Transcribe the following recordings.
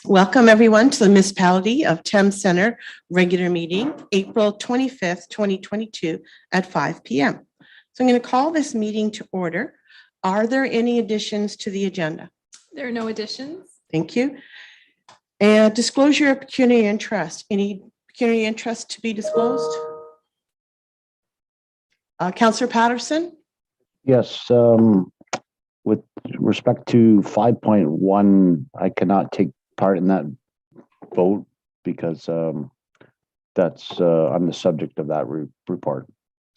Welcome everyone to the Municipality of Thames Center regular meeting, April 25th, 2022 at 5 p.m. So I'm going to call this meeting to order. Are there any additions to the agenda? There are no additions. Thank you. And disclosure of pecuniary interest. Any pecuniary interest to be disclosed? Councillor Patterson? Yes, with respect to 5.1, I cannot take part in that vote because that's I'm the subject of that report.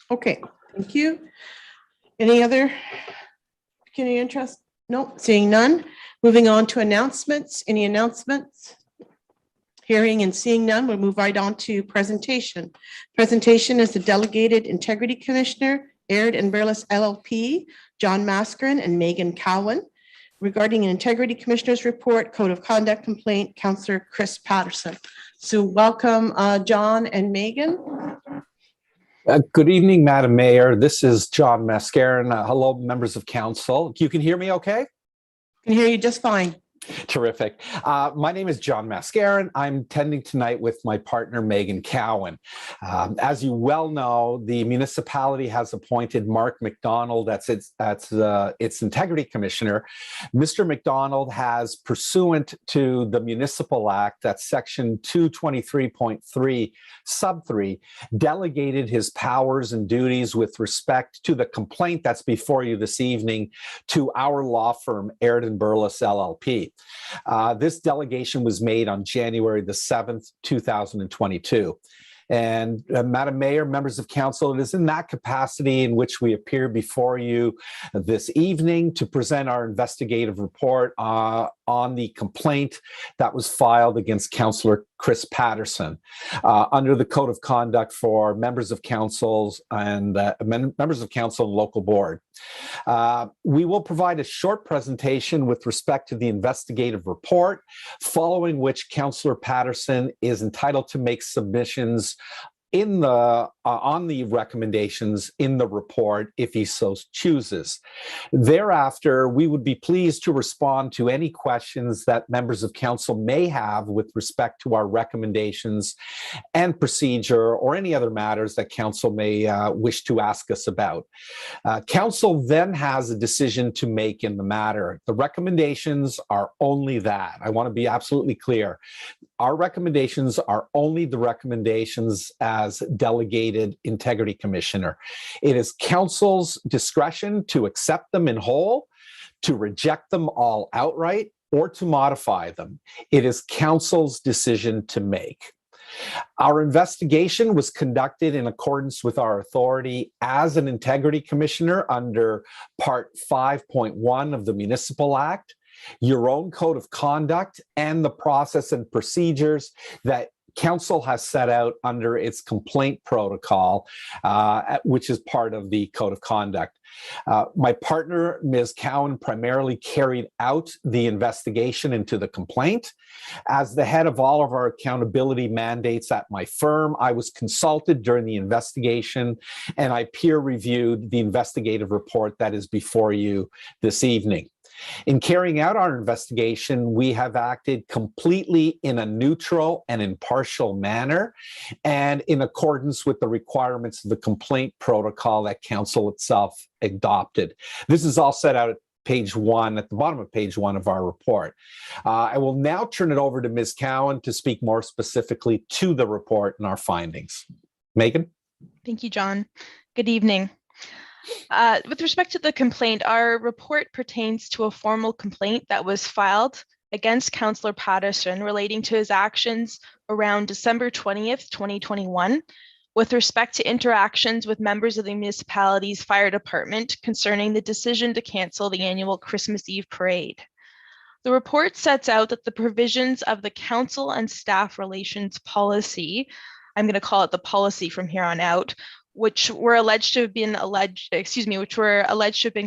Okay, thank you. Any other pecuniary interest? No, seeing none. Moving on to announcements. Any announcements? Hearing and seeing none, we'll move right on to presentation. Presentation is the Delegated Integrity Commissioner, Aird and Burles LLP, John Mascarin and Megan Cowan. Regarding an Integrity Commissioner's report, Code of Conduct complaint, Councillor Chris Patterson. So welcome, John and Megan. Good evening, Madam Mayor. This is John Mascarin. Hello, members of council. You can hear me okay? Can hear you just fine. Terrific. My name is John Mascarin. I'm attending tonight with my partner, Megan Cowan. As you well know, the municipality has appointed Mark McDonald as its integrity commissioner. Mr. McDonald has, pursuant to the Municipal Act, that's section 223.3, sub 3, delegated his powers and duties with respect to the complaint that's before you this evening to our law firm, Aird and Burles LLP. This delegation was made on January the 7th, 2022. And Madam Mayor, members of council, it is in that capacity in which we appear before you this evening to present our investigative report on the complaint that was filed against Councillor Chris Patterson under the Code of Conduct for members of councils and members of council and local board. We will provide a short presentation with respect to the investigative report, following which Councillor Patterson is entitled to make submissions in the on the recommendations in the report if he so chooses. Thereafter, we would be pleased to respond to any questions that members of council may have with respect to our recommendations and procedure or any other matters that council may wish to ask us about. Council then has a decision to make in the matter. The recommendations are only that. I want to be absolutely clear. Our recommendations are only the recommendations as delegated integrity commissioner. It is council's discretion to accept them in whole, to reject them all outright, or to modify them. It is council's decision to make. Our investigation was conducted in accordance with our authority as an integrity commissioner under Part 5.1 of the Municipal Act, your own code of conduct, and the process and procedures that council has set out under its complaint protocol, which is part of the code of conduct. My partner, Ms. Cowan, primarily carried out the investigation into the complaint. As the head of all of our accountability mandates at my firm, I was consulted during the investigation, and I peer reviewed the investigative report that is before you this evening. In carrying out our investigation, we have acted completely in a neutral and impartial manner and in accordance with the requirements of the complaint protocol that council itself adopted. This is all set out at page 1, at the bottom of page 1 of our report. I will now turn it over to Ms. Cowan to speak more specifically to the report and our findings. Megan? Thank you, John. Good evening. With respect to the complaint, our report pertains to a formal complaint that was filed against Councillor Patterson relating to his actions around December 20th, 2021, with respect to interactions with members of the municipality's fire department concerning the decision to cancel the annual Christmas Eve parade. The report sets out that the provisions of the council and staff relations policy, I'm going to call it the policy from here on out, which were alleged to have been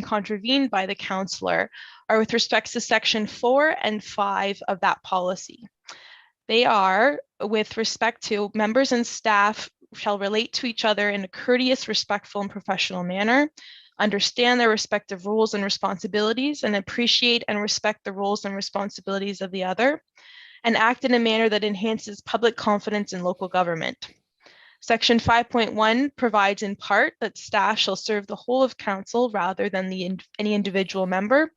contravened by the councillor, are with respect to section 4 and 5 of that policy. They are with respect to members and staff shall relate to each other in a courteous, respectful, and professional manner, understand their respective roles and responsibilities, and appreciate and respect the roles and responsibilities of the other, and act in a manner that enhances public confidence in local government. Section 5.1 provides in part that staff shall serve the whole of council rather than any individual member,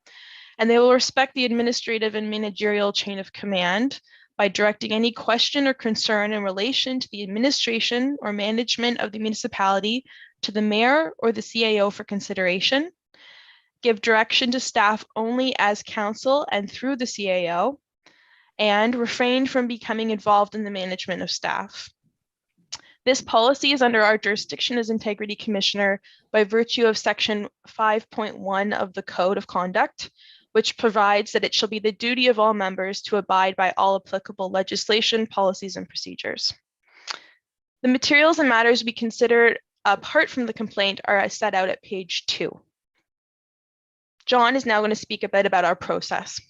and they will respect the administrative and managerial chain of command by directing any question or concern in relation to the administration or management of the municipality to the mayor or the CAO for consideration, give direction to staff only as council and through the CAO, and refrain from becoming involved in the management of staff. This policy is under our jurisdiction as Integrity Commissioner by virtue of Section 5.1 of the Code of Conduct, which provides that it shall be the duty of all members to abide by all applicable legislation, policies, and procedures. The materials and matters we considered apart from the complaint are set out at page 2. John is now going to speak a bit about our process.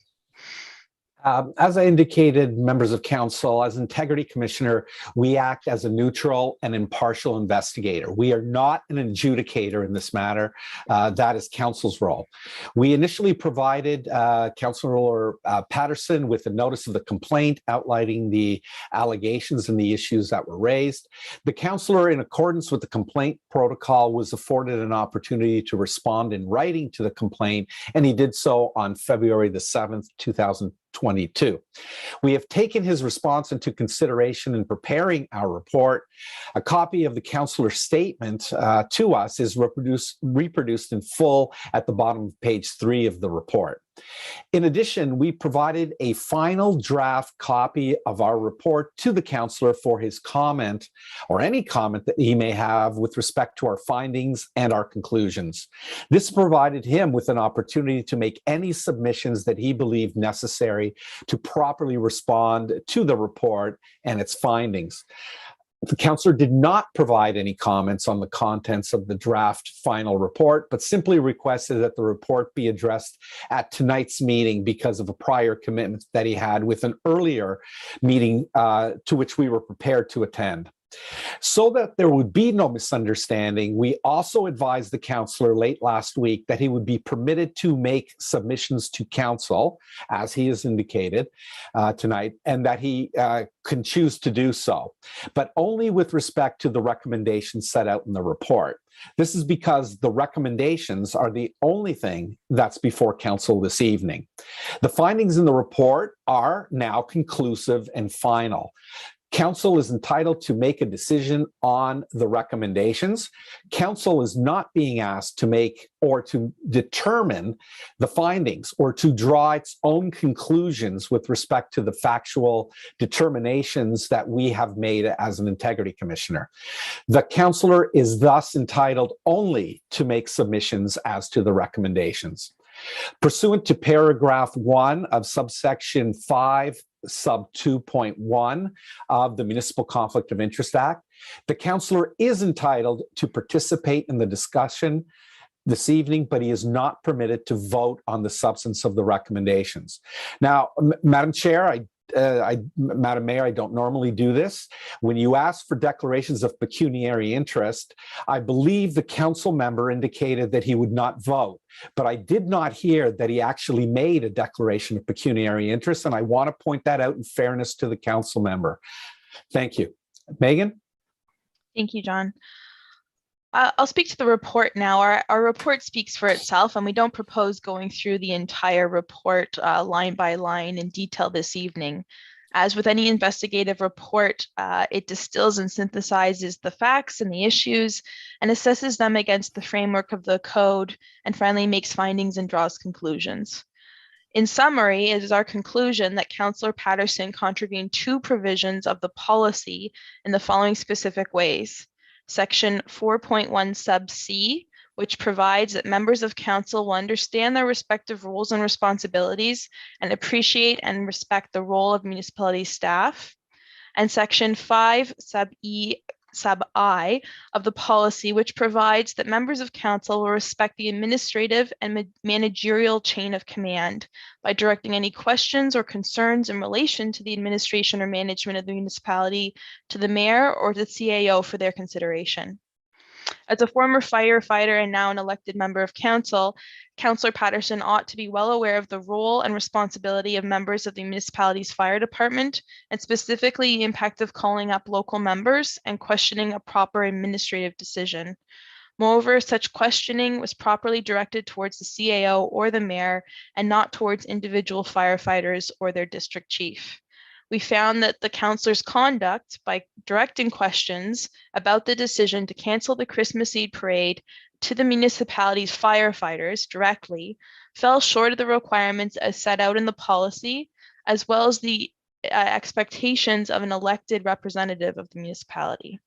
As I indicated, members of council, as Integrity Commissioner, we act as a neutral and impartial investigator. We are not an adjudicator in this matter. That is council's role. We initially provided Councillor Patterson with a notice of the complaint outlining the allegations and the issues that were raised. The councillor, in accordance with the complaint protocol, was afforded an opportunity to respond in writing to the complaint, and he did so on February the 7th, 2022. We have taken his response into consideration in preparing our report. A copy of the councillor's statement to us is reproduced in full at the bottom of page 3 of the report. In addition, we provided a final draft copy of our report to the councillor for his comment or any comment that he may have with respect to our findings and our conclusions. This provided him with an opportunity to make any submissions that he believed necessary to properly respond to the report and its findings. The councillor did not provide any comments on the contents of the draft final report, but simply requested that the report be addressed at tonight's meeting because of a prior commitment that he had with an earlier meeting to which we were prepared to attend. So that there would be no misunderstanding, we also advised the councillor late last week that he would be permitted to make submissions to council, as he has indicated tonight, and that he can choose to do so, but only with respect to the recommendations set out in the report. This is because the recommendations are the only thing that's before council this evening. The findings in the report are now conclusive and final. Council is entitled to make a decision on the recommendations. Council is not being asked to make or to determine the findings or to draw its own conclusions with respect to the factual determinations that we have made as an Integrity Commissioner. The councillor is thus entitled only to make submissions as to the recommendations. Pursuant to paragraph 1 of subsection 5, sub 2.1 of the Municipal Conflict of Interest Act, the councillor is entitled to participate in the discussion this evening, but he is not permitted to vote on the substance of the recommendations. Now, Madam Chair, Madam Mayor, I don't normally do this. When you ask for declarations of pecuniary interest, I believe the council member indicated that he would not vote, but I did not hear that he actually made a declaration of pecuniary interest, and I want to point that out in fairness to the council member. Thank you. Megan? Thank you, John. I'll speak to the report now. Our report speaks for itself, and we don't propose going through the entire report line by line in detail this evening. As with any investigative report, it distills and synthesizes the facts and the issues and assesses them against the framework of the code, and finally makes findings and draws conclusions. In summary, it is our conclusion that Councillor Patterson contravened 2 provisions of the policy in the following specific ways. Section 4.1 sub C, which provides that members of council will understand their respective roles and responsibilities and appreciate and respect the role of municipality staff. And section 5 sub E sub I of the policy, which provides that members of council will respect the administrative and managerial chain of command by directing any questions or concerns in relation to the administration or management of the municipality to the mayor or the CAO for their consideration. As a former firefighter and now an elected member of council, Councillor Patterson ought to be well aware of the role and responsibility of members of the municipality's fire department, and specifically the impact of calling up local members and questioning a proper administrative decision. Moreover, such questioning was properly directed towards the CAO or the mayor and not towards individual firefighters or their district chief. We found that the councillor's conduct by directing questions about the decision to cancel the Christmas Eve parade to the municipality's firefighters directly fell short of the requirements as set out in the policy, as well as the expectations of an elected representative of the municipality.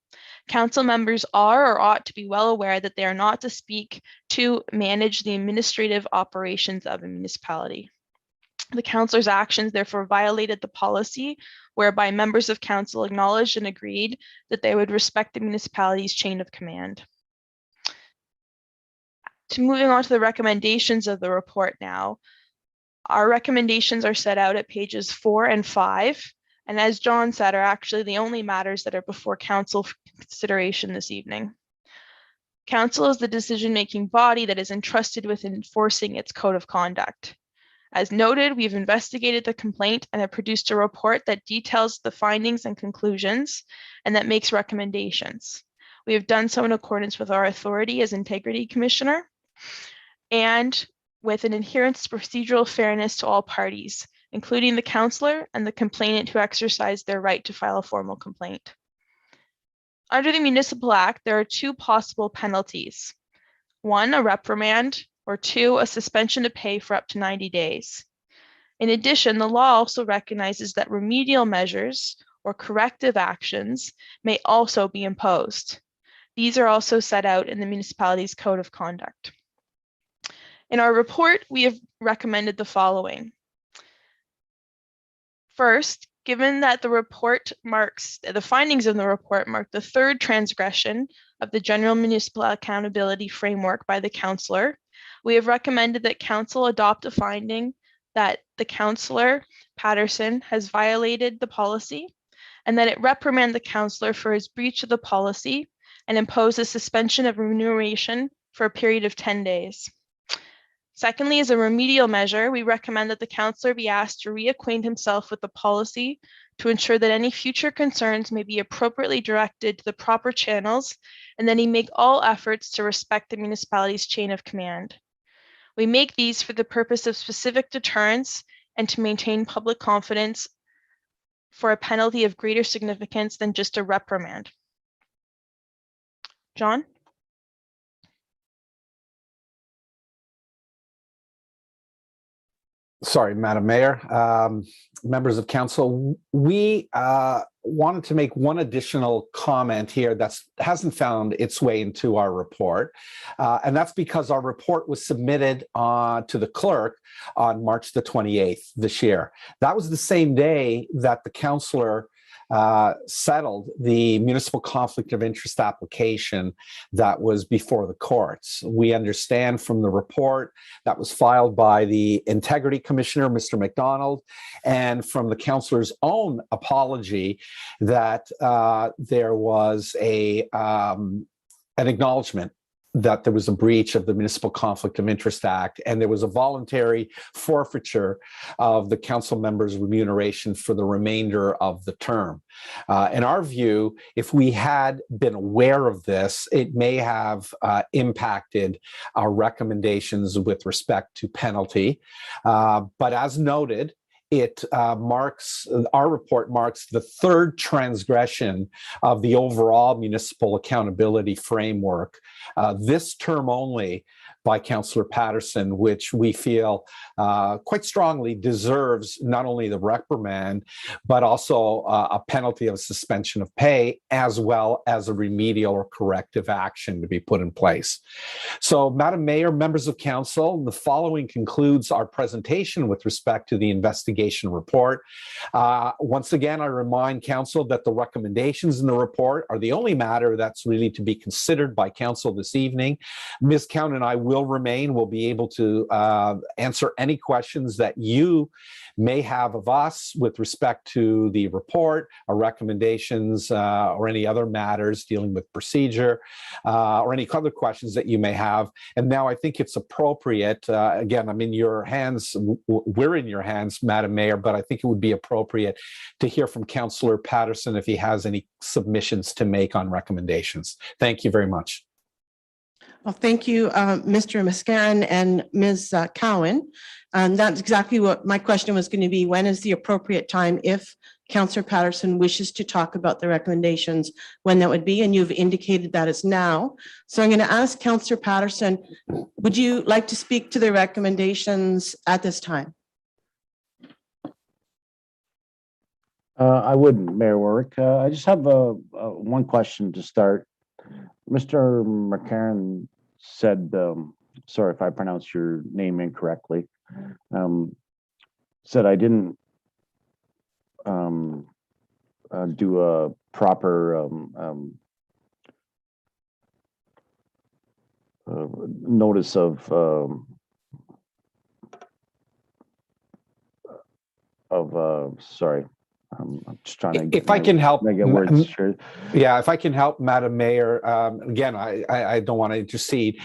Council members are or ought to be well aware that they are not to speak to manage the administrative operations of a municipality. The councilor's actions therefore violated the policy, whereby members of council acknowledged and agreed that they would respect the municipality's chain of command. Moving on to the recommendations of the report now. Our recommendations are set out at pages 4 and 5, and as John said, are actually the only matters that are before council for consideration this evening. Council is the decision-making body that is entrusted with enforcing its code of conduct. As noted, we've investigated the complaint and have produced a report that details the findings and conclusions and that makes recommendations. We have done so in accordance with our authority as Integrity Commissioner and with an adherence to procedural fairness to all parties, including the councillor and the complainant who exercise their right to file a formal complaint. Under the Municipal Act, there are 2 possible penalties. 1, a reprimand, or 2, a suspension of pay for up to 90 days. In addition, the law also recognizes that remedial measures or corrective actions may also be imposed. These are also set out in the municipality's code of conduct. In our report, we have recommended the following. First, given that the findings in the report mark the 3rd transgression of the general municipal accountability framework by the councillor, we have recommended that council adopt a finding that the councillor, Patterson, has violated the policy and that it reprimand the councillor for his breach of the policy and impose a suspension of remuneration for a period of 10 days. Secondly, as a remedial measure, we recommend that the councillor be asked to reacquaint himself with the policy to ensure that any future concerns may be appropriately directed to the proper channels and that he make all efforts to respect the municipality's chain of command. We make these for the purpose of specific deterrence and to maintain public confidence for a penalty of greater significance than just a reprimand. John? Sorry, Madam Mayor, members of council, we wanted to make one additional comment here that hasn't found its way into our report. And that's because our report was submitted to the clerk on March the 28th this year. That was the same day that the councillor settled the municipal conflict of interest application that was before the courts. We understand from the report that was filed by the Integrity Commissioner, Mr. McDonald, and from the councillor's own apology that there was an acknowledgement that there was a breach of the Municipal Conflict of Interest Act, and there was a voluntary forfeiture of the council members' remuneration for the remainder of the term. In our view, if we had been aware of this, it may have impacted our recommendations with respect to penalty. But as noted, our report marks the 3rd transgression of the overall municipal accountability framework, this term only, by Councillor Patterson, which we feel quite strongly deserves not only the reprimand, but also a penalty of suspension of pay, as well as a remedial or corrective action to be put in place. So, Madam Mayor, members of council, the following concludes our presentation with respect to the investigation report. Once again, I remind council that the recommendations in the report are the only matter that's really to be considered by council this evening. Ms. Count and I will will remain. We'll be able to answer any questions that you may have of us with respect to the report, our recommendations, or any other matters dealing with procedure, or any other questions that you may have. And now I think it's appropriate, again, I'm in your hands, we're in your hands, Madam Mayor, but I think it would be appropriate to hear from Councillor Patterson if he has any submissions to make on recommendations. Thank you very much. Well, thank you, Mr. Mascaron and Ms. Cowan. And that's exactly what my question was going to be. When is the appropriate time if Councillor Patterson wishes to talk about the recommendations, when that would be? And you've indicated that is now. So I'm going to ask Councillor Patterson, would you like to speak to the recommendations at this time? I would, Mayor Warwick. I just have one question to start. Mr. McCarron said, sorry if I pronounced your name incorrectly, said I didn't do a proper notice of sorry. I'm just trying to If I can help, get words straight. yeah, if I can help, Madam Mayor, again, I don't want to intercede.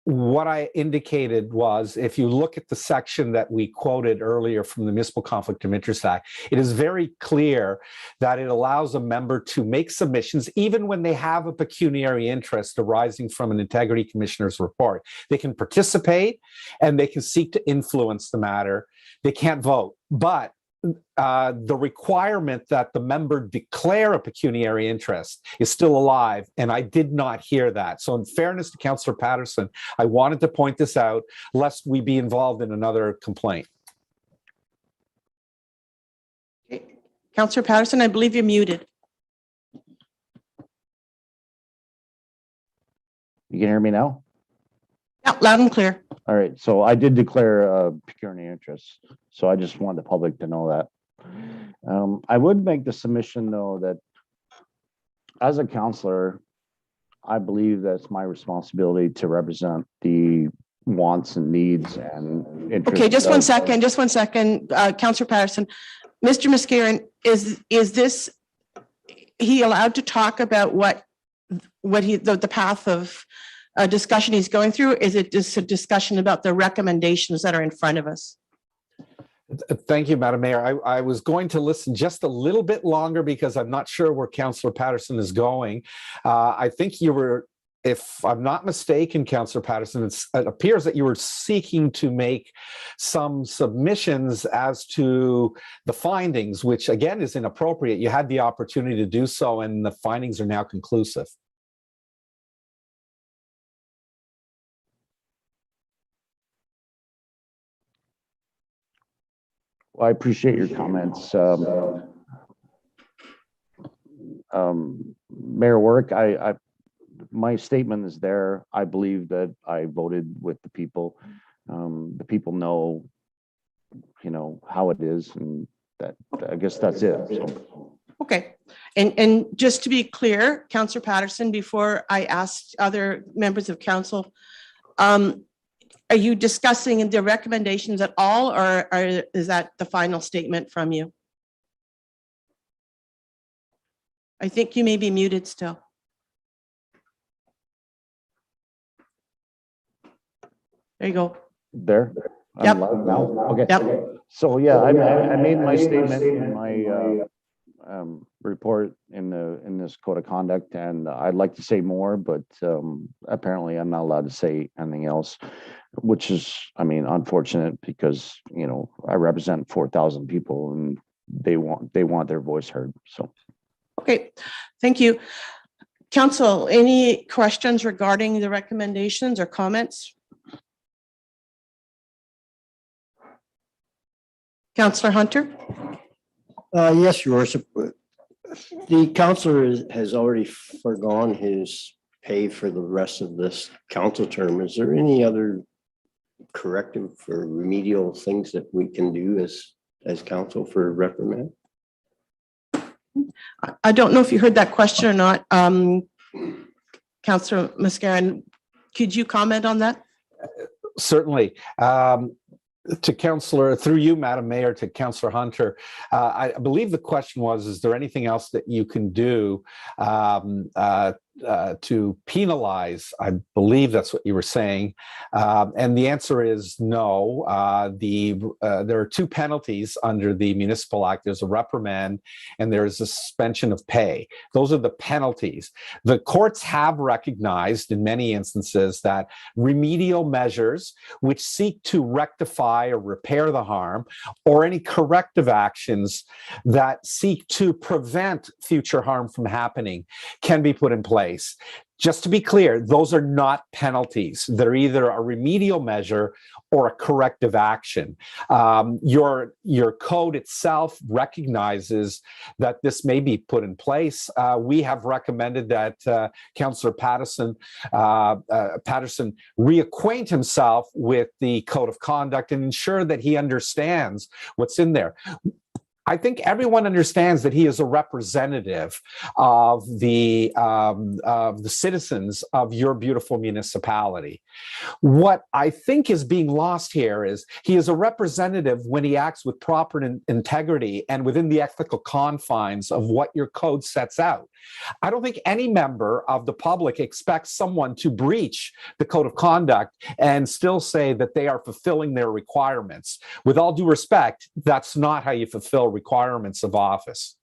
What I indicated was, if you look at the section that we quoted earlier from the Municipal Conflict of Interest Act, it is very clear that it allows a member to make submissions even when they have a pecuniary interest arising from an integrity commissioner's report. They can participate and they can seek to influence the matter. They can't vote, but the requirement that the member declare a pecuniary interest is still alive, and I did not hear that. So in fairness to Councillor Patterson, I wanted to point this out, lest we be involved in another complaint. Okay. Councillor Patterson, I believe you're muted. You can hear me now? Yeah, loud and clear. All right, so I did declare pecuniary interest, so I just want the public to know that. I would make the submission, though, that as a councillor, I believe that it's my responsibility to represent the wants and needs and interests. Okay, just one second, Councillor Patterson. Mr. Mascaron, is this, he allowed to talk about what the path of discussion he's going through? Is it just a discussion about the recommendations that are in front of us? Thank you, Madam Mayor. I was going to listen just a little bit longer because I'm not sure where Councillor Patterson is going. I think you were, if I'm not mistaken, Councillor Patterson, it appears that you were seeking to make some submissions as to the findings, which again is inappropriate. You had the opportunity to do so, and the findings are now conclusive. Well, I appreciate your comments. Mayor Warwick, my statement is there. I believe that I voted with the people. The people know, how it is, and that I guess that's it. So. Okay, and just to be clear, Councillor Patterson, before I ask other members of council, are you discussing the recommendations at all, or is that the final statement from you? I think you may be muted still. There you go. There? Yep. I'm loud now? Okay. Yep. So, yeah, I made my statement in my report in this code of conduct, and I'd like to say more, but apparently I'm not allowed to say anything else, which is, unfortunate, because I represent 4,000 people and they want their voice heard. So, okay, thank you. Council, any questions regarding the recommendations or comments? Councillor Hunter? Yes, Your Worship. The councillor has already foregone his pay for the rest of this council term. Is there any other corrective or remedial things that we can do as council for reprimand? I don't know if you heard that question or not, Councillor Mascaron. could you comment on that? Certainly. To Councillor, through you, Madam Mayor, to Councillor Hunter, I believe the question was, is there anything else that you can do to penalize? I believe that's what you were saying. And the answer is no. There are two penalties under the Municipal Act. There's a reprimand and there is a suspension of pay. Those are the penalties. The courts have recognized in many instances that remedial measures which seek to rectify or repair the harm, or any corrective actions that seek to prevent future harm from happening, can be put in place. Just to be clear, those are not penalties. They're either a remedial measure or a corrective action. Your code itself recognizes that this may be put in place. We have recommended that Councillor Patterson reacquaint himself with the code of conduct and ensure that he understands what's in there. I think everyone understands that he is a representative of the citizens of your beautiful municipality. What I think is being lost here is he is a representative when he acts with proper integrity and within the ethical confines of what your code sets out. I don't think any member of the public expects someone to breach the code of conduct and still say that they are fulfilling their requirements. With all due respect, that's not how you fulfill requirements of office.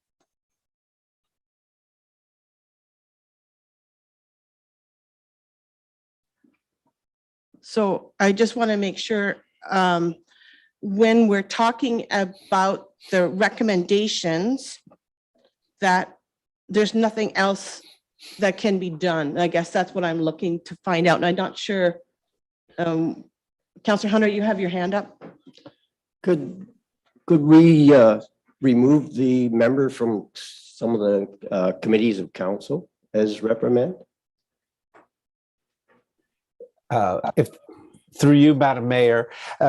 So I just want to make sure when we're talking about the recommendations, that there's nothing else that can be done. I guess that's what I'm looking to find out. And I'm not sure. Councillor Hunter, you have your hand up. Could we remove the member from some of the committees of council as reprimand? If through you, Madam Mayor,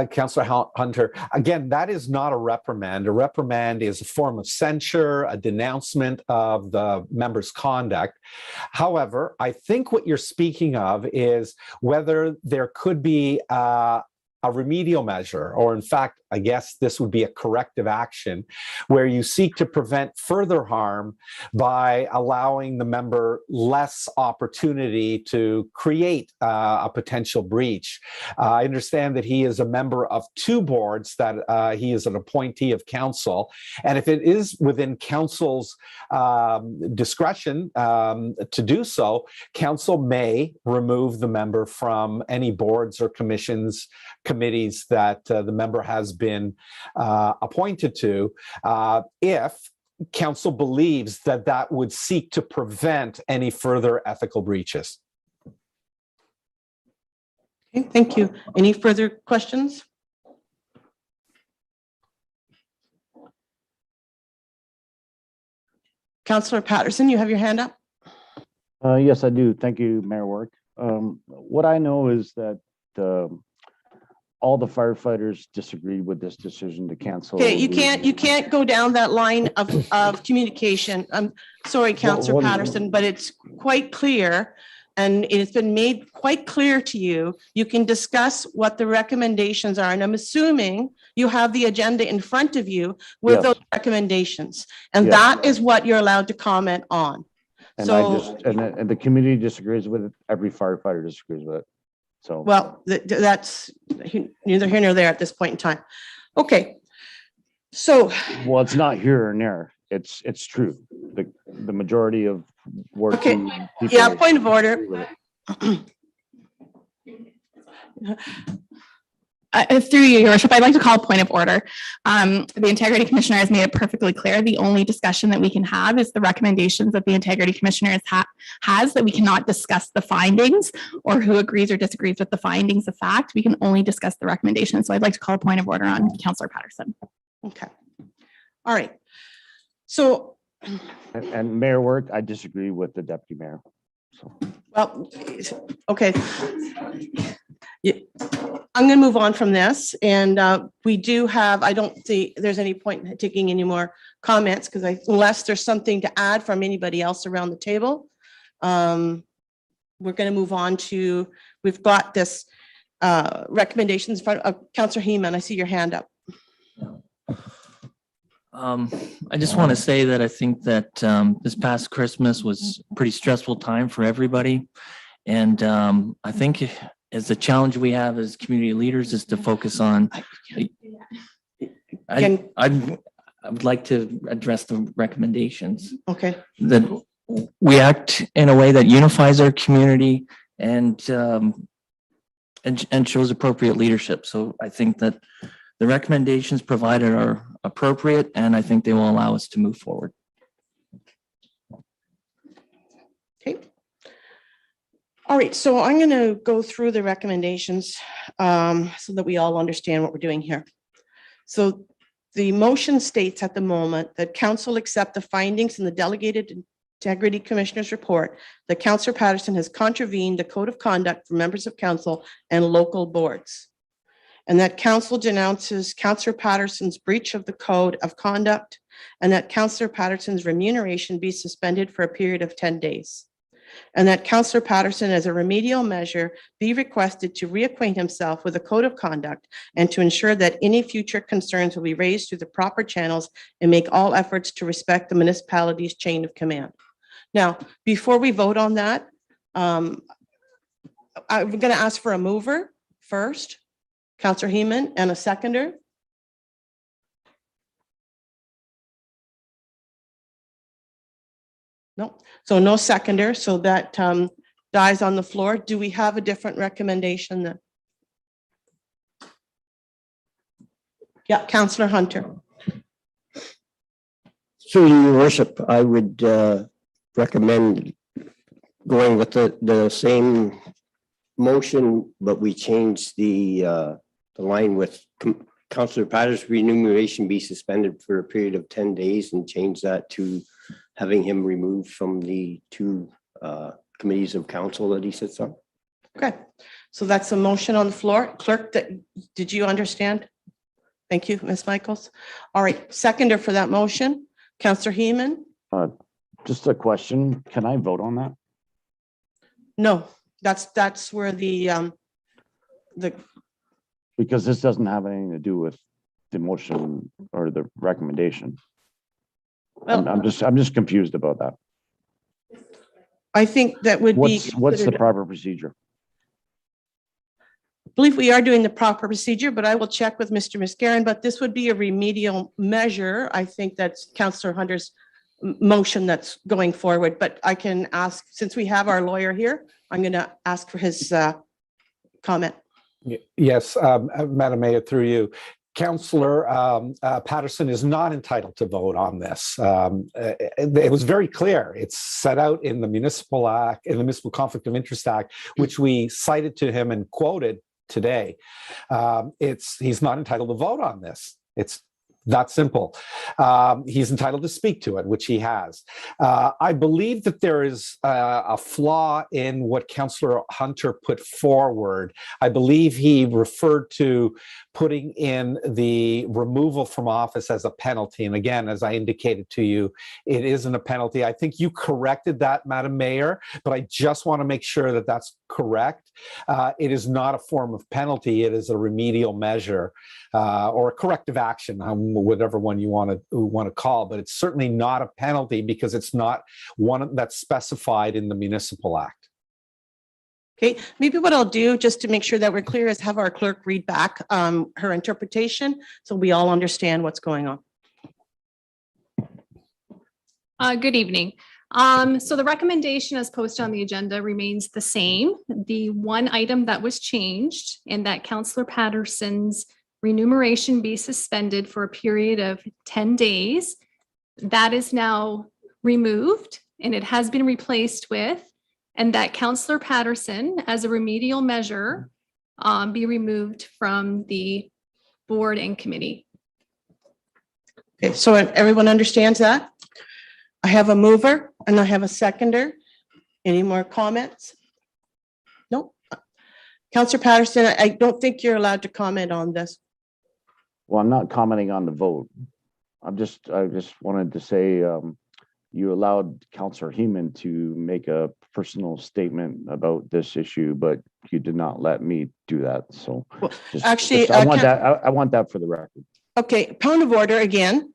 Councillor Hunter, again, that is not a reprimand. A reprimand is a form of censure, a denouncement of the member's conduct. However, I think what you're speaking of is whether there could be a remedial measure, or in fact, I guess this would be a corrective action, where you seek to prevent further harm by allowing the member less opportunity to create a potential breach. I understand that he is a member of two boards, that he is an appointee of council, and if it is within council's discretion to do so, council may remove the member from any boards or committees that the member has been appointed to, if council believes that that would seek to prevent any further ethical breaches. Okay, thank you. Any further questions? Councillor Patterson, you have your hand up. Yes, I do. Thank you, Mayor Work. What I know is that all the firefighters disagreed with this decision to cancel. Okay, you can't go down that line of communication. I'm sorry, Councillor Patterson, but it's quite clear, and it's been made quite clear to you. You can discuss what the recommendations are, and I'm assuming you have the agenda in front of you with Yes. those recommendations, and Yes. that is what you're allowed to comment on. And So, and the community disagrees with it. Every firefighter disagrees with it. So, well, that's neither here nor there at this point in time. Okay, so well, it's not here and there. It's true. The majority of working people. yeah, point of order. agree with it. Through you, Your Worship, I'd like to call a point of order. The Integrity Commissioner has made it perfectly clear. The only discussion that we can have is the recommendations that the Integrity Commissioner has, that we cannot discuss the findings or who agrees or disagrees with the findings of fact. We can only discuss the recommendations. So I'd like to call a point of order on Councillor Patterson. Okay, all right. So, And Mayor Work, I disagree with the deputy mayor. So. well, okay. I'm going to move on from this, and we do have, I don't see there's any point in taking any more comments, because unless there's something to add from anybody else around the table, we're going to move on to we've got this recommendations in front of Councillor Heeman. I see your hand up. I just want to say that I think that this past Christmas was a pretty stressful time for everybody. And I think as the challenge we have as community leaders is to focus on, I would like to address the recommendations Okay, that we act in a way that unifies our community and shows appropriate leadership. So I think that the recommendations provided are appropriate, and I think they will allow us to move forward. okay. All right, so I'm going to go through the recommendations so that we all understand what we're doing here. So the motion states at the moment that council accept the findings in the delegated Integrity Commissioner's report that Councillor Patterson has contravened the code of conduct for members of council and local boards. And that council denounces Councillor Patterson's breach of the code of conduct, and that Councillor Patterson's remuneration be suspended for a period of 10 days. And that Councillor Patterson, as a remedial measure, be requested to reacquaint himself with the code of conduct and to ensure that any future concerns will be raised through the proper channels and make all efforts to respect the municipality's chain of command. Now, before we vote on that, I'm going to ask for a mover first, Councillor Heeman, and a seconder. No, so no seconder, so that dies on the floor. Do we have a different recommendation then? Yeah, Councillor Hunter. So, Your Worship, I would recommend going with the same motion, but we change the line with Councillor Patterson's remuneration be suspended for a period of 10 days and change that to having him removed from the two committees of council that he sits on. Okay, so that's a motion on the floor. Clerk, did you understand? Thank you, Ms. Michaels. All right, seconder for that motion, Councillor Heeman. Just a question. Can I vote on that? No, that's where the Because this doesn't have anything to do with the motion or the recommendation. I'm just confused about that. I think that would be. What's the proper procedure? I believe we are doing the proper procedure, but I will check with Mr. Mascarin, but this would be a remedial measure. I think that's Councillor Hunter's motion that's going forward, but I can ask, since we have our lawyer here, I'm going to ask for his comment. Yes, Madam Mayor, through you. Councillor Patterson is not entitled to vote on this. It was very clear. It's set out in the Municipal Act, in the Municipal Conflict of Interest Act, which we cited to him and quoted today. He's not entitled to vote on this. It's that simple. He's entitled to speak to it, which he has. I believe that there is a flaw in what Councillor Hunter put forward. I believe he referred to putting in the removal from office as a penalty. And again, as I indicated to you, it isn't a penalty. I think you corrected that, Madam Mayor, but I just want to make sure that that's correct. It is not a form of penalty. It is a remedial measure or a corrective action, whatever one you want to call, but it's certainly not a penalty because it's not one that's specified in the Municipal Act. Okay, maybe what I'll do, just to make sure that we're clear, is have our clerk read back her interpretation so we all understand what's going on. Good evening. So the recommendation as posted on the agenda remains the same. The one item that was changed in that Councillor Patterson's remuneration be suspended for a period of 10 days. That is now removed and it has been replaced with, and that Councillor Patterson, as a remedial measure, be removed from the board and committee. Okay, so everyone understands that? I have a mover and I have a seconder. Any more comments? Nope. Councillor Patterson, I don't think you're allowed to comment on this. Well, I'm not commenting on the vote. I just wanted to say you allowed Councillor Heeman to make a personal statement about this issue, but you did not let me do that. So Well, just, actually, I want that, I want that for the record. Okay, point of order again.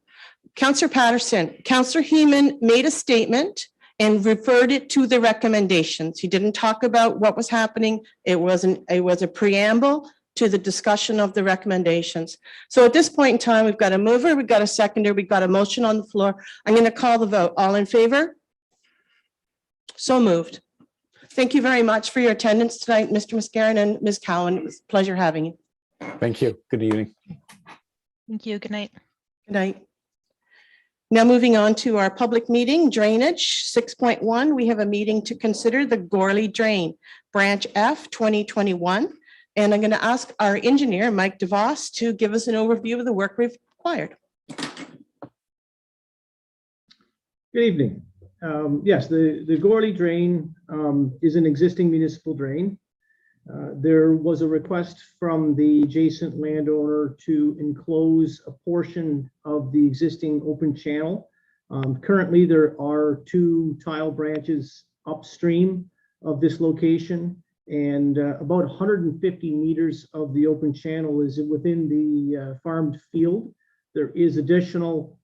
Councillor Patterson, Councillor Heeman made a statement and referred it to the recommendations. He didn't talk about what was happening. It was a preamble to the discussion of the recommendations. So at this point in time, we've got a mover, we've got a seconder, we've got a motion on the floor. I'm going to call the vote. All in favor? So moved. Thank you very much for your attendance tonight, Mr. Mascarin and Ms. Cowan. It was a pleasure having you. Thank you. Good evening. Thank you. Good night. Good night. Now moving on to our public meeting, drainage, 6.1, we have a meeting to consider the Gorley Drain, Branch F 2021. And I'm going to ask our engineer, Mike DeVos, to give us an overview of the work required. Good evening. Yes, the Gorley Drain is an existing municipal drain. There was a request from the adjacent landowner to enclose a portion of the existing open channel. Currently, there are 2 tile branches upstream of this location, and about 150 meters of the open channel is within the farmed field. There is additional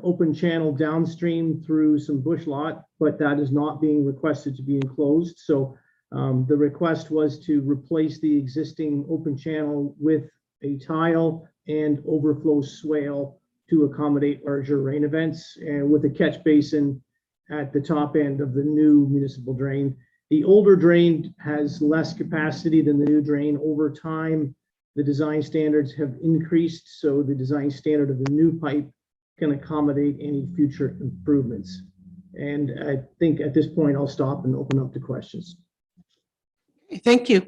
open channel downstream through some bush lot, but that is not being requested to be enclosed. So the request was to replace the existing open channel with a tile and overflow swale to accommodate larger rain events, and with a catch basin at the top end of the new municipal drain. The older drain has less capacity than the new drain. Over time, the design standards have increased, so the design standard of the new pipe can accommodate any future improvements. And I think at this point, I'll stop and open up to questions. Thank you.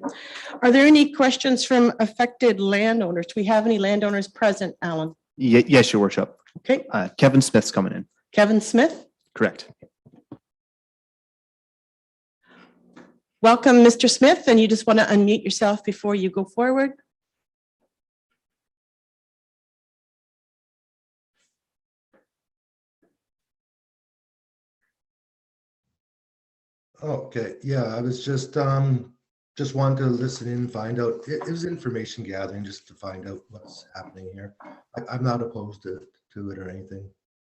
Are there any questions from affected landowners? Do we have any landowners present, Alan? Yes, your worship. Okay, Kevin Smith's coming in. Kevin Smith, Correct. welcome, Mr. Smith, and you just want to unmute yourself before you go forward. Okay, yeah, I was just wanted to listen in and find out. It was information gathering just to find out what's happening here. I'm not opposed to it or anything.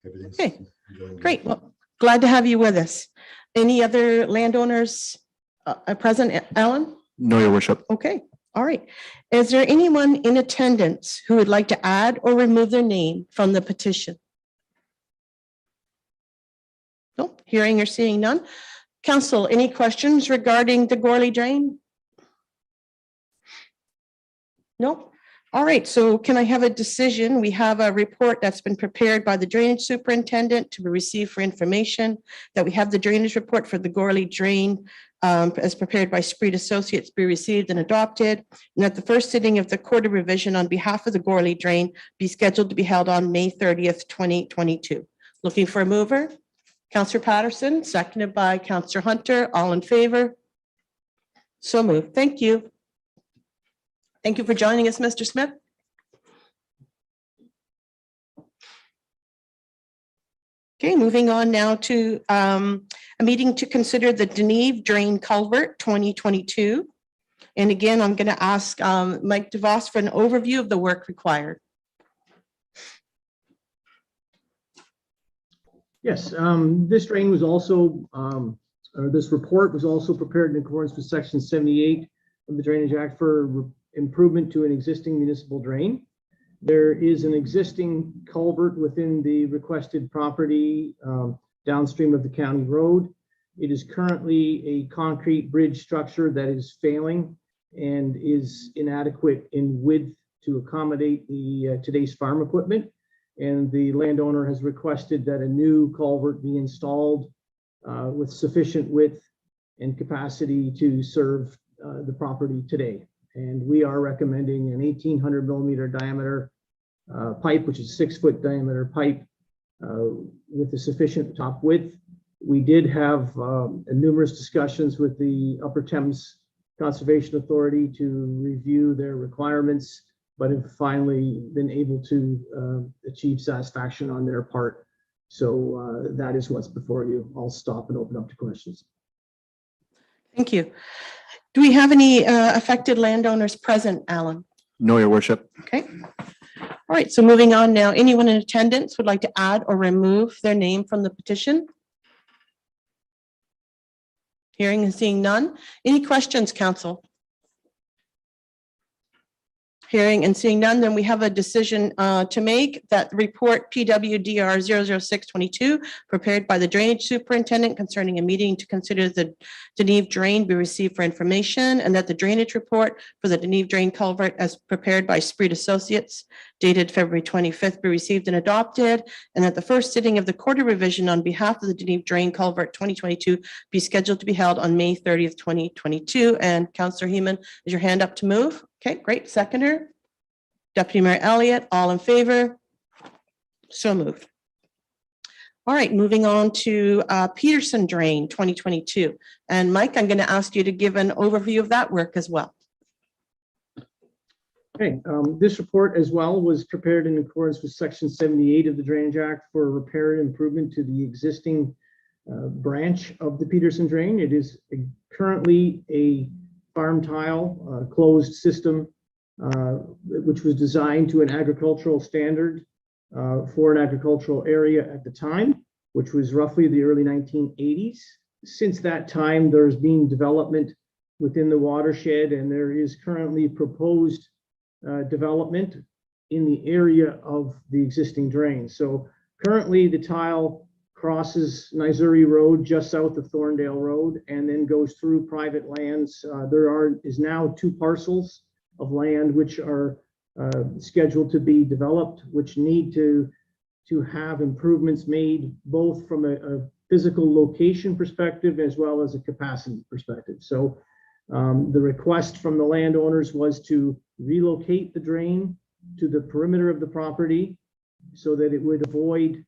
Everything's Okay, going good. great. Well, glad to have you with us. Any other landowners present, Alan? No, your worship. Okay, all right. Is there anyone in attendance who would like to add or remove their name from the petition? No, hearing or seeing none. Council, any questions regarding the Gorley Drain? No? All right, so can I have a decision? We have a report that's been prepared by the drainage superintendent to be received for information, that we have the drainage report for the Gorley Drain as prepared by Spreed Associates be received and adopted, and that the first sitting of the Court of Revision on behalf of the Gorley Drain be scheduled to be held on May 30th, 2022. Looking for a mover? Councillor Patterson, seconded by Councillor Hunter. All in favor? So moved. Thank you. Thank you for joining us, Mr. Smith. Okay, moving on now to a meeting to consider the Deneve Drain Culvert 2022. And again, I'm going to ask Mike DeVos for an overview of the work required. Yes, this drain was also, or this report was also prepared in accordance with Section 78 of the Drainage Act for improvement to an existing municipal drain. There is an existing culvert within the requested property downstream of the county road. It is currently a concrete bridge structure that is failing and is inadequate in width to accommodate the today's farm equipment. And the landowner has requested that a new culvert be installed with sufficient width and capacity to serve the property today. And we are recommending an 1,800 millimeter diameter pipe, which is 6 foot diameter pipe with a sufficient top width. We did have numerous discussions with the Upper Thames Conservation Authority to review their requirements, but have finally been able to achieve satisfaction on their part. So that is what's before you. I'll stop and open up to questions. Thank you. Do we have any affected landowners present, Alan? No, your worship. Okay. All right, so moving on now. Anyone in attendance would like to add or remove their name from the petition? Hearing and seeing none. Any questions, council? Hearing and seeing none, then we have a decision to make that the report PWDR 00622 prepared by the drainage superintendent concerning a meeting to consider the Deneve drain be received for information, and that the drainage report for the Deneve drain culvert as prepared by Spreed Associates dated February 25th be received and adopted, and that the first sitting of the quarter revision on behalf of the Deneve drain culvert 2022 be scheduled to be held on May 30th, 2022. And Councillor Heeman, is your hand up to move? Okay, great. Seconder? Deputy Mayor Elliott, all in favor? So moved. All right, moving on to Peterson Drain 2022. And Mike, I'm going to ask you to give an overview of that work as well. Okay, this report as well was prepared in accordance with Section 78 of the Drainage Act for repair and improvement to the existing branch of the Peterson Drain. It is currently a farm tile closed system, which was designed to an agricultural standard for an agricultural area at the time, which was roughly the early 1980s. Since that time, there's been development within the watershed, and there is currently proposed development in the area of the existing drain. So currently the tile crosses Missouri Road just south of Thorndale Road and then goes through private lands. There is now 2 parcels of land which are scheduled to be developed, which need to have improvements made both from a physical location perspective as well as a capacity perspective. So the request from the landowners was to relocate the drain to the perimeter of the property so that it would avoid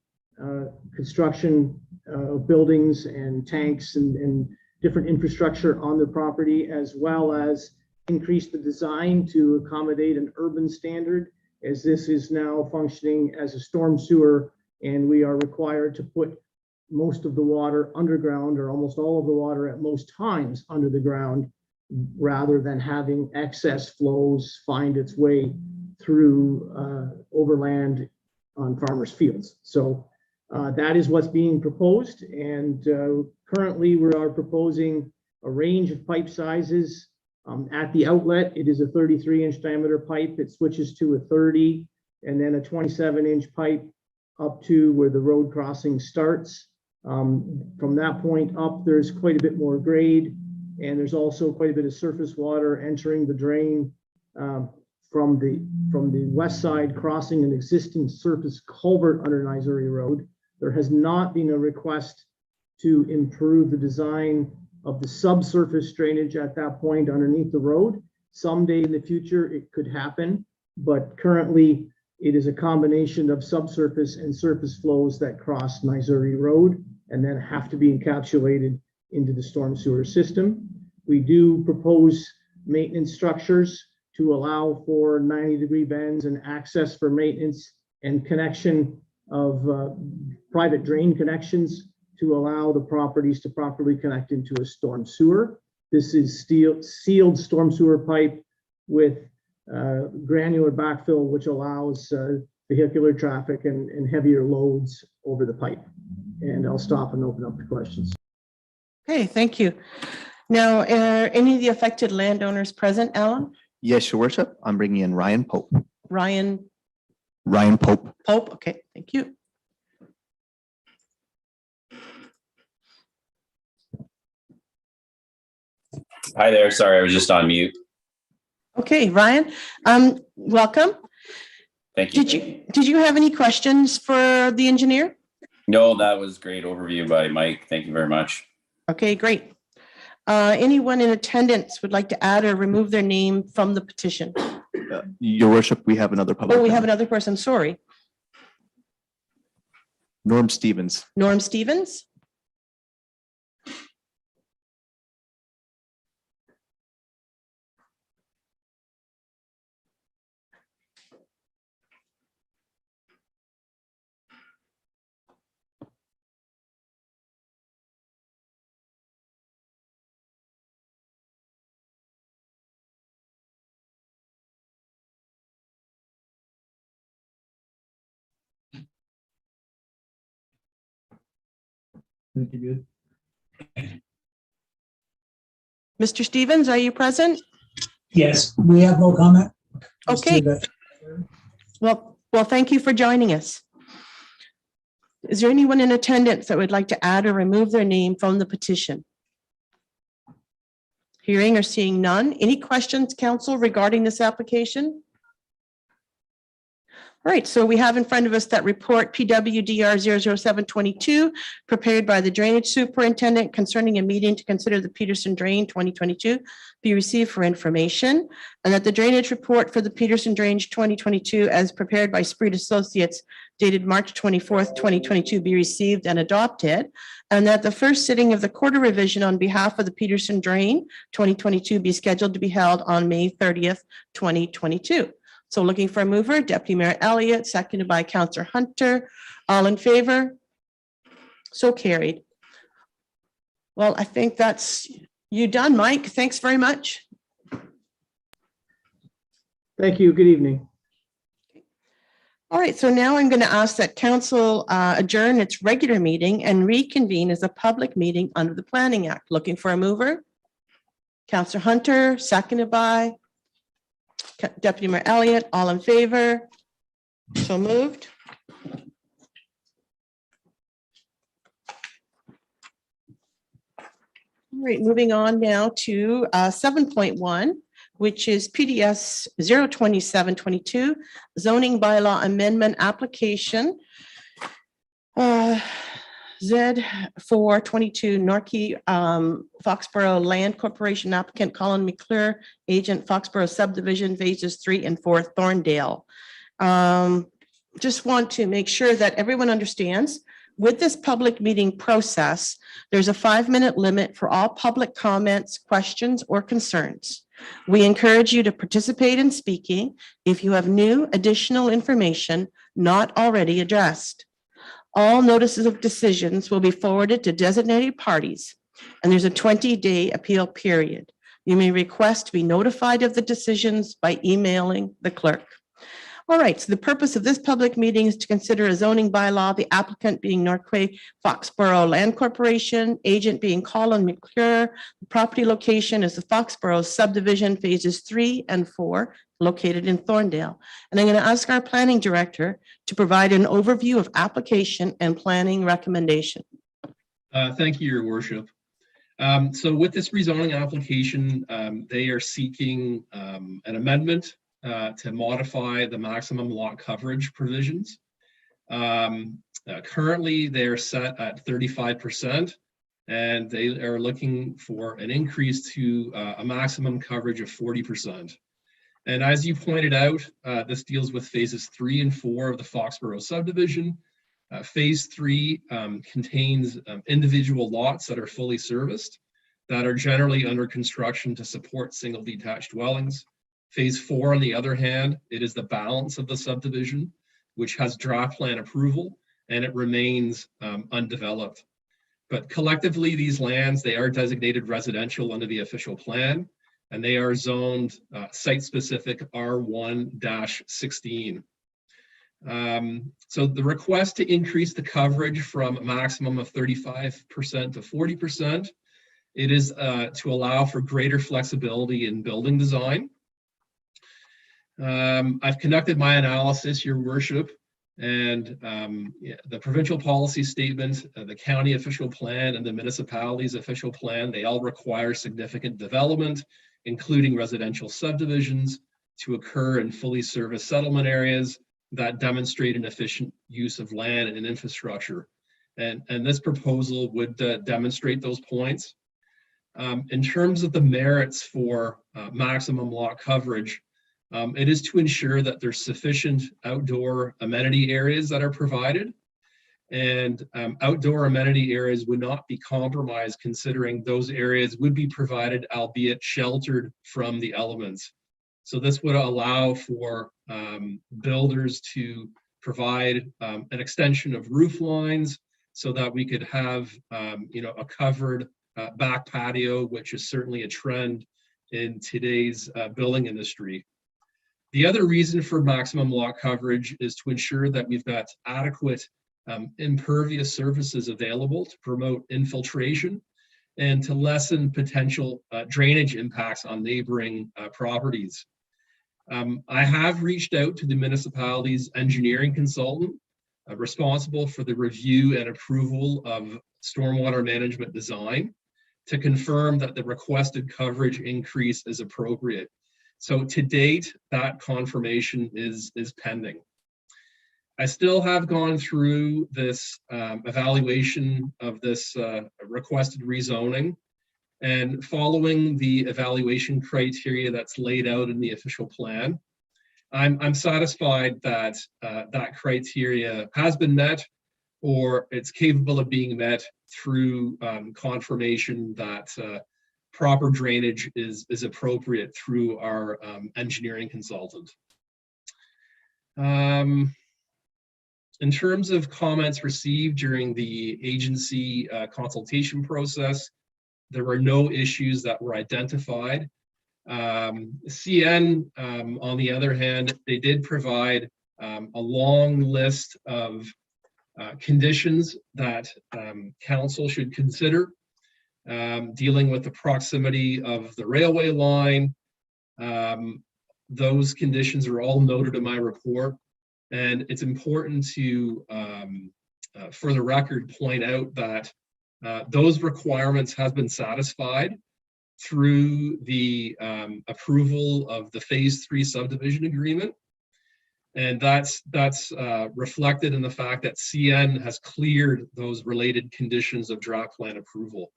construction of buildings and tanks and different infrastructure on the property, as well as increase the design to accommodate an urban standard, as this is now functioning as a storm sewer, and we are required to put most of the water underground, or almost all of the water at most times under the ground, rather than having excess flows find its way through overland on farmers' fields. So that is what's being proposed, and currently we are proposing a range of pipe sizes. At the outlet, it is a 33-inch diameter pipe. It switches to a 30, and then a 27-inch pipe up to where the road crossing starts. From that point up, there's quite a bit more grade, and there's also quite a bit of surface water entering the drain from the west side, crossing an existing surface culvert under Missouri Road. There has not been a request to improve the design of the subsurface drainage at that point underneath the road. Someday in the future, it could happen, but currently it is a combination of subsurface and surface flows that cross Missouri Road and then have to be encapsulated into the storm sewer system. We do propose maintenance structures to allow for 90-degree bends and access for maintenance and connection of private drain connections to allow the properties to properly connect into a storm sewer. This is sealed storm sewer pipe with granular backfill, which allows vehicular traffic and heavier loads over the pipe. And I'll stop and open up the questions. Okay, thank you. Now, are any of the affected landowners present, Alan? Yes, your worship. I'm bringing in Ryan Pope. Ryan Pope. Pope, okay, thank you. Hi there. Sorry, I was just on mute. Okay, Ryan, welcome. Thank you. Did you have any questions for the engineer? No, that was great overview by Mike. Thank you very much. Okay, great. Anyone in attendance would like to add or remove their name from the petition? Your worship, we have another public. Oh, we have comment. another person, sorry. Norm Stevens. Norm Stevens? Mr. Stevens, are you present? Yes, we have no comment. Okay. Well, thank you for joining us. Is there anyone in attendance that would like to add or remove their name from the petition? Hearing or seeing none. Any questions, council, regarding this application? All right, so we have in front of us that report PWDR 00722 prepared by the Drainage Superintendent concerning a meeting to consider the Peterson Drain 2022 be received for information, and that the drainage report for the Peterson Drainage 2022 as prepared by Spreed Associates dated March 24th, 2022 be received and adopted, and that the first sitting of the quarter revision on behalf of the Peterson Drain 2022 be scheduled to be held on May 30th, 2022. So looking for a mover, Deputy Mayor Elliott, seconded by Councillor Hunter. All in favor? So carried. Well, I think that's you done, Mike. Thanks very much. Thank you. Good evening. All right, so now I'm going to ask that council adjourn its regular meeting and reconvene as a public meeting under the Planning Act. Looking for a mover? Councillor Hunter, seconded by Deputy Mayor Elliott. All in favor? So moved. All right, moving on now to 7.1, which is PDS 02722 zoning bylaw amendment application. Z422 Norkey Foxborough Land Corporation applicant Colin McClure, agent Foxborough subdivision phases 3 and 4 Thorndale. Just want to make sure that everyone understands with this public meeting process, there's a 5-minute limit for all public comments, questions, or concerns. We encourage you to participate in speaking if you have new additional information not already addressed. All notices of decisions will be forwarded to designated parties, and there's a 20-day appeal period. You may request to be notified of the decisions by emailing the clerk. All right, so the purpose of this public meeting is to consider a zoning bylaw, the applicant being Norquay Foxborough Land Corporation, agent being Colin McClure. The property location is the Foxborough subdivision phases 3 and 4 located in Thorndale. And I'm going to ask our planning director to provide an overview of application and planning recommendation. Thank you, Your Worship. So with this rezoning application, they are seeking an amendment to modify the maximum lot coverage provisions. Currently, they're set at 35%, and they are looking for an increase to a maximum coverage of 40%. And as you pointed out, this deals with phases 3 and 4 of the Foxborough subdivision. Phase 3 contains individual lots that are fully serviced that are generally under construction to support single detached dwellings. Phase 4, on the other hand, it is the balance of the subdivision, which has draft plan approval, and it remains undeveloped. But collectively, these lands, they are designated residential under the official plan, and they are zoned site-specific R1-16. So the request to increase the coverage from a maximum of 35% to 40%, it is to allow for greater flexibility in building design. I've conducted my analysis, Your Worship, and the provincial policy statement, the county official plan, and the municipality's official plan, they all require significant development, including residential subdivisions, to occur in fully serviced settlement areas that demonstrate an efficient use of land and infrastructure. And this proposal would demonstrate those points. In terms of the merits for maximum lot coverage, it is to ensure that there's sufficient outdoor amenity areas that are provided, and outdoor amenity areas would not be compromised, considering those areas would be provided, albeit sheltered from the elements. So this would allow for builders to provide an extension of roof lines so that we could have a covered back patio, which is certainly a trend in today's building industry. The other reason for maximum lot coverage is to ensure that we've got adequate impervious surfaces available to promote infiltration and to lessen potential drainage impacts on neighboring properties. I have reached out to the municipality's engineering consultant responsible for the review and approval of stormwater management design to confirm that the requested coverage increase is appropriate. So to date, that confirmation is pending. I still have gone through this evaluation of this requested rezoning, and following the evaluation criteria that's laid out in the official plan, I'm satisfied that that criteria has been met, or it's capable of being met through confirmation that proper drainage is appropriate through our engineering consultant. In terms of comments received during the agency consultation process, there were no issues that were identified. CN, on the other hand, they did provide a long list of conditions that council should consider, dealing with the proximity of the railway line. Those conditions are all noted in my report, and it's important to, for the record, point out that those requirements have been satisfied through the approval of the Phase 3 subdivision agreement. And that's reflected in the fact that CN has cleared those related conditions of draft plan approval.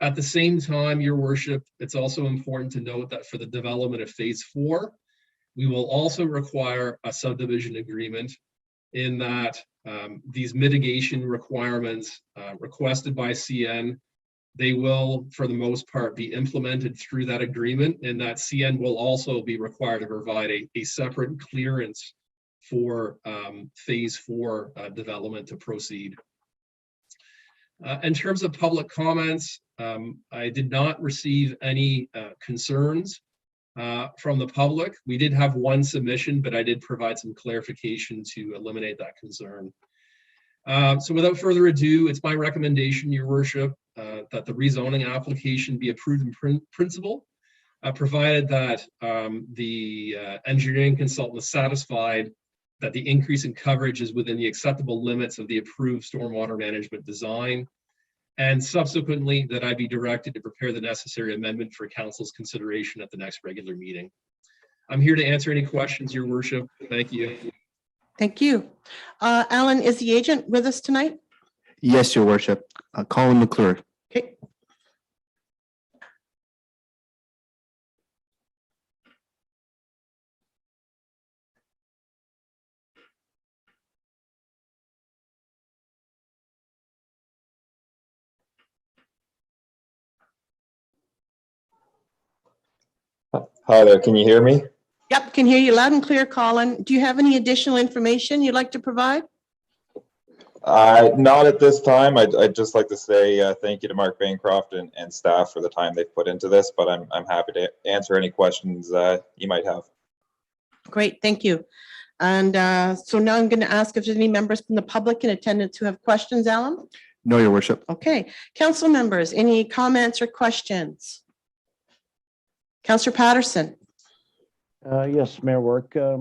At the same time, Your Worship, it's also important to note that for the development of Phase 4, we will also require a subdivision agreement, in that these mitigation requirements requested by CN, they will, for the most part, be implemented through that agreement, and that CN will also be required to provide a separate clearance for Phase 4 development to proceed. In terms of public comments, I did not receive any concerns from the public. We did have one submission, but I did provide some clarification to eliminate that concern. So without further ado, it's my recommendation, Your Worship, that the rezoning application be approved in principle, provided that the engineering consultant is satisfied that the increase in coverage is within the acceptable limits of the approved stormwater management design, and subsequently that I be directed to prepare the necessary amendment for council's consideration at the next regular meeting. I'm here to answer any questions, Your Worship. Thank you. Thank you. Alan, is the agent with us tonight? Yes, Your Worship. Colin McClure. Okay. Hi there, can you hear me? Yep, can hear you loud and clear, Colin. Do you have any additional information you'd like to provide? Not at this time. I'd just like to say thank you to Mark Bancroft and staff for the time they've put into this, but I'm happy to answer any questions you might have. Great, thank you. And so now I'm going to ask if there's any members from the public in attendance who have questions, Alan? No, Your Worship. Okay, council members, any comments or questions? Councillor Patterson. Yes, Mayor Work. I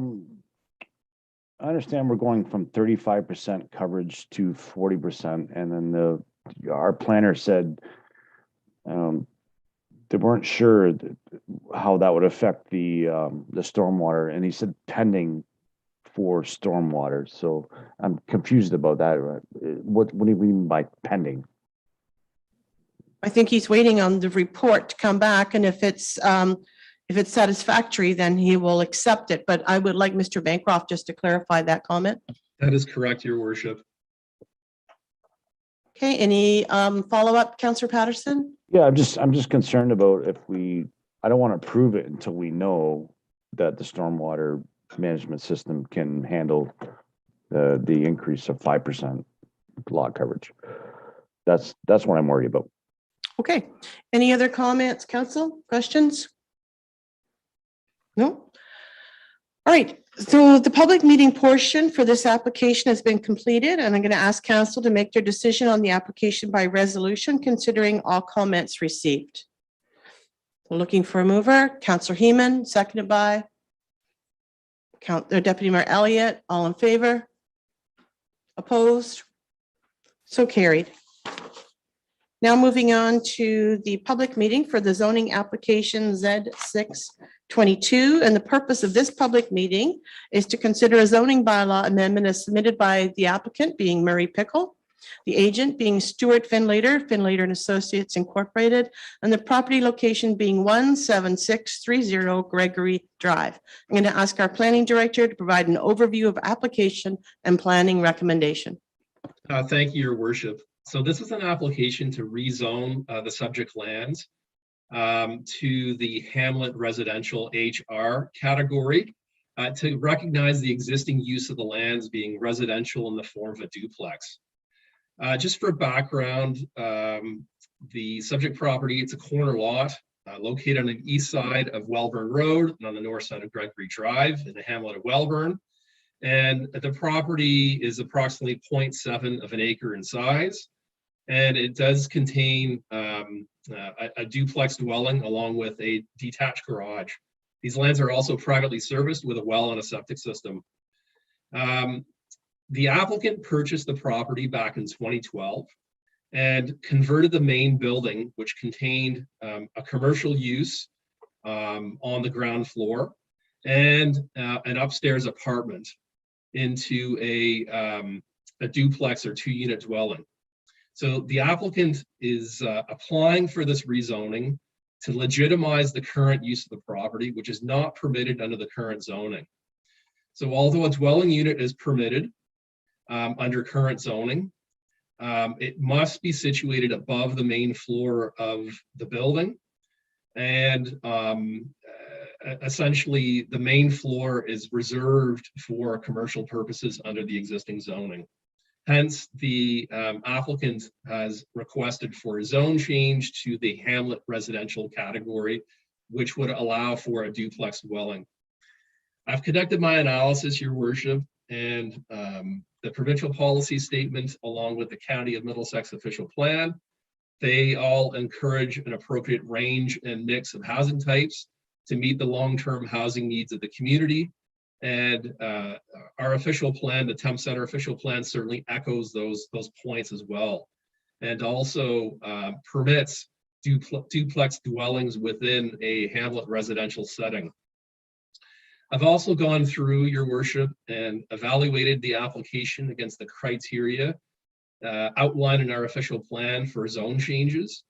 understand we're going from 35% coverage to 40%, and then our planner said they weren't sure how that would affect the stormwater, and he said pending for stormwater. So I'm confused about that. What do you mean by pending? I think he's waiting on the report to come back, and if it's satisfactory, then he will accept it. But I would like Mr. Bancroft just to clarify that comment. That is correct, Your Worship. Okay, any follow-up, Councillor Patterson? Yeah, I'm just concerned about I don't want to approve it until we know that the stormwater management system can handle the increase of 5% lot coverage. That's what I'm worried about. Okay, any other comments, council, questions? No? All right, So the public meeting portion for this application has been completed, and I'm going to ask council to make their decision on the application by resolution, considering all comments received. Looking for a mover, Councillor Heeman, seconded by Deputy Mayor Elliott. All in favor? Opposed? So carried. Now moving on to the public meeting for the zoning application Z622. And the purpose of this public meeting is to consider a zoning bylaw amendment as submitted by the applicant, being Murray Pickle, the agent being Stuart Finlater, Finlater and Associates Incorporated, and the property location being 17630 Gregory Drive. I'm going to ask our planning director to provide an overview of application and planning recommendation. Thank you, Your Worship. So this is an application to rezone the subject lands to the Hamlet Residential HR category to recognize the existing use of the lands being residential in the form of a duplex. Just for background, the subject property, it's a corner lot located on the east side of Welburn Road and on the north side of Gregory Drive in the hamlet of Welburn. And the property is approximately 0.7 of an acre in size. And it does contain a duplex dwelling along with a detached garage. These lands are also privately serviced with a well and a septic system. The applicant purchased the property back in 2012 and converted the main building, which contained a commercial use on the ground floor and an upstairs apartment, into a duplex or 2-unit dwelling. So the applicant is applying for this rezoning to legitimize the current use of the property, which is not permitted under the current zoning. So although a dwelling unit is permitted under current zoning, it must be situated above the main floor of the building. And essentially, the main floor is reserved for commercial purposes under the existing zoning. Hence, the applicant has requested for a zone change to the Hamlet residential category, which would allow for a duplex dwelling. I've conducted my analysis, Your Worship, and the provincial policy statement, along with the County of Middlesex official plan, they all encourage an appropriate range and mix of housing types to meet the long-term housing needs of the community. And our official plan, the Thames Center official plan, certainly echoes those points as well, and also permits duplex dwellings within a hamlet residential setting. I've also gone through, Your Worship, and evaluated the application against the criteria outlined in our official plan for zone changes.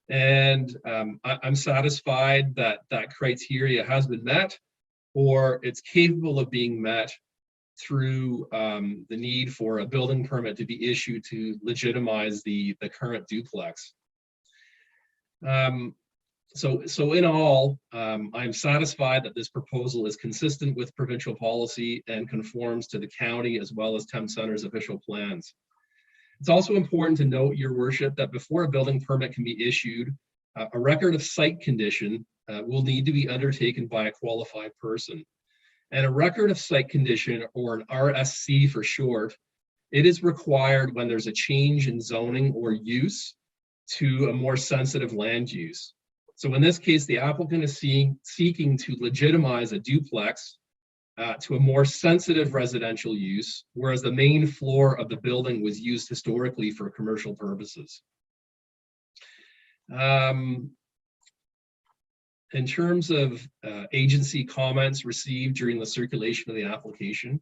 And I'm satisfied that that criteria has been met, or it's capable of being met through the need for a building permit to be issued to legitimize the current duplex. So in all, I'm satisfied that this proposal is consistent with provincial policy and conforms to the county as well as Thames Center's official plans. It's also important to note, Your Worship, that before a building permit can be issued, a record of site condition will need to be undertaken by a qualified person. And a record of site condition, or an RSC for short, it is required when there's a change in zoning or use to a more sensitive land use. So in this case, the applicant is seeking to legitimize a duplex to a more sensitive residential use, whereas the main floor of the building was used historically for commercial purposes. In terms of agency comments received during the circulation of the application,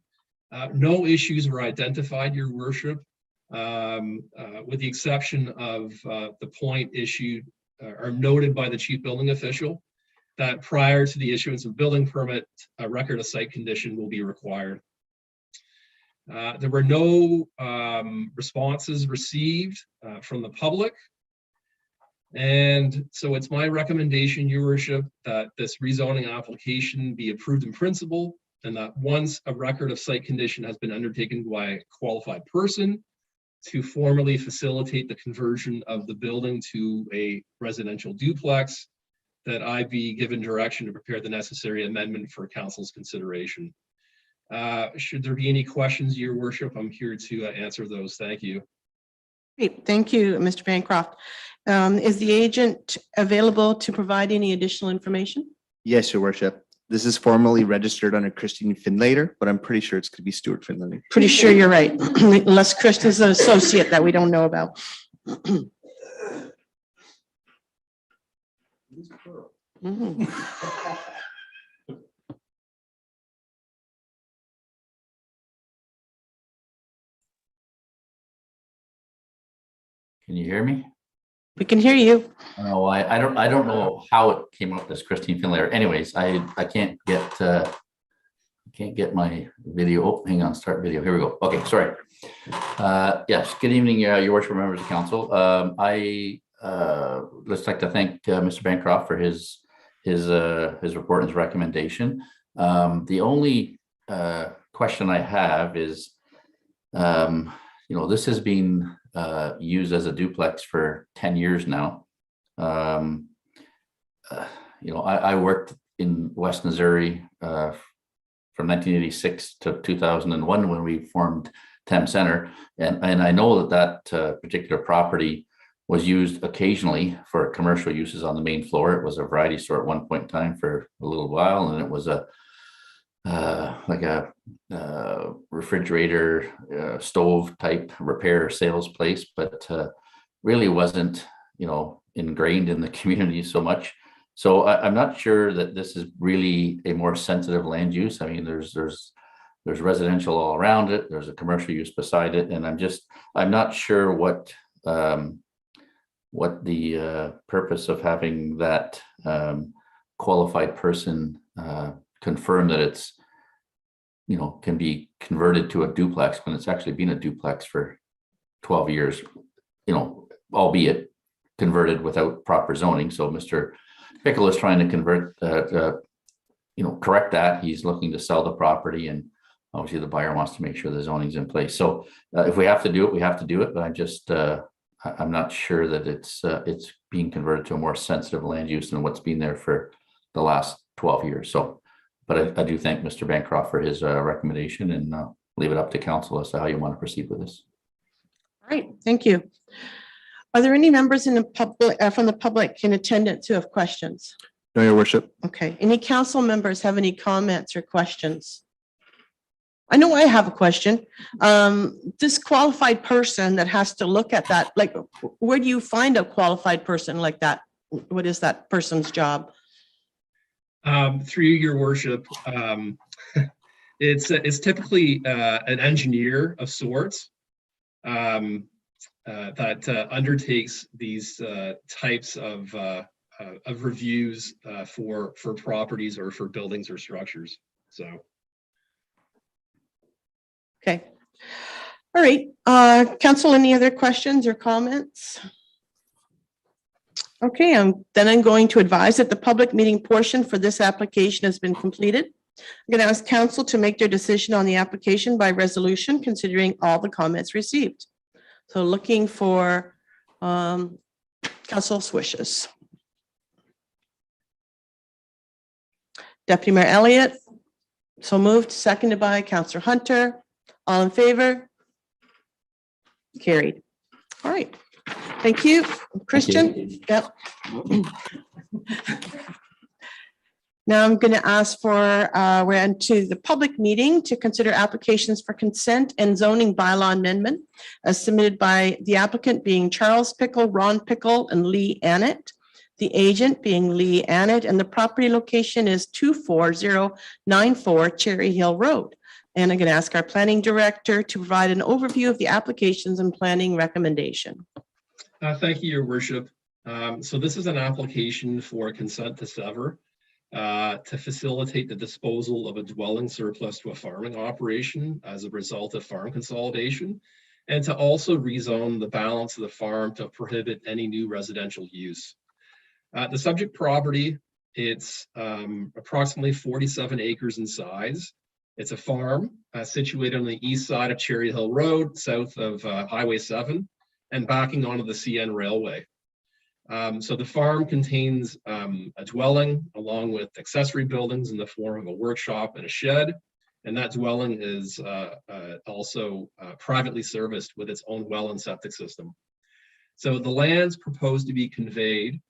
no issues were identified, Your Worship, with the exception of the point issued or noted by the chief building official that prior to the issuance of building permit, a record of site condition will be required. There were no responses received from the public. And so it's my recommendation, Your Worship, that this rezoning application be approved in principle, and that once a record of site condition has been undertaken by a qualified person to formally facilitate the conversion of the building to a residential duplex, that I be given direction to prepare the necessary amendment for council's consideration. Should there be any questions, Your Worship, I'm here to answer those. Thank you. Great, thank you, Mr. Bancroft. Is the agent available to provide any additional information? Yes, Your Worship. This is formally registered under Christine Finlater, but I'm pretty sure it's going to be Stuart Finlater. Pretty sure you're right, unless Chris is an associate that we don't know about. Mhm. Can you hear me? We can hear you. Oh, I don't know how it came up as Christine Finlater. Anyways, I can't get my video. Oh, hang on, start video. Here we go. Okay, sorry. Yes, good evening, Your Worship, members of council. I just like to thank Mr. Bancroft for his report and his recommendation. The only question I have is, this has been used as a duplex for 10 years now. I worked in West Missouri from 1986 to 2001 when we formed Thames Center, and I know that particular property was used occasionally for commercial uses on the main floor. It was a variety store at one point in time for a little while, and it was like a refrigerator stove type repair sales place, but really wasn't ingrained in the community so much. So I'm not sure that this is really a more sensitive land use. I mean, there's residential all around it. There's a commercial use beside it, and I'm not sure what the purpose of having that qualified person confirm that it's can be converted to a duplex when it's actually been a duplex for 12 years, albeit converted without proper zoning. So Mr. Pickle is trying to convert, correct that. He's looking to sell the property, and obviously the buyer wants to make sure the zoning's in place. So if we have to do it, we have to do it. But I'm not sure that it's being converted to a more sensitive land use than what's been there for the last 12 years. So, but I do thank Mr. Bancroft for his recommendation, and leave it up to council as to how you want to proceed with this. All right, thank you. Are there any members in the public from the public in attendance who have questions? No, Your Worship. Okay, any council members have any comments or questions? I know I have a question. This qualified person that has to look at that, like, where do you find a qualified person like that? What is that person's job? Through Your Worship, it's typically an engineer of sorts that undertakes these types of reviews for properties or for buildings or structures. So. Okay. All right. Council, any other questions or comments? Okay, then I'm going to advise that the public meeting portion for this application has been completed. I'm going to ask council to make their decision on the application by resolution, considering all the comments received. So looking for council's wishes. Deputy Mayor Elliott, so moved, seconded by Councillor Hunter. All in favor? Carried. All right. Thank you. Christian? Yep. Now I'm going to ask for, we're into the public meeting to consider applications for consent and zoning bylaw amendment as submitted by the applicant being Charles Pickle, Ron Pickle, and Lee Annett. The agent being Lee Annett, and the property location is 24094 Cherry Hill Road. And I'm going to ask our planning director to provide an overview of the applications and planning recommendation. Thank you, Your Worship. So this is an application for consent to sever to facilitate the disposal of a dwelling surplus to a farming operation as a result of farm consolidation, and to also rezone the balance of the farm to prohibit any new residential use. The subject property, it's approximately 47 acres in size. It's a farm situated on the east side of Cherry Hill Road, south of Highway 7, and backing onto the CN Railway. So the farm contains a dwelling along with accessory buildings in the form of a workshop and a shed, And that dwelling is also privately serviced with its own well and septic system. So the lands proposed to be conveyed,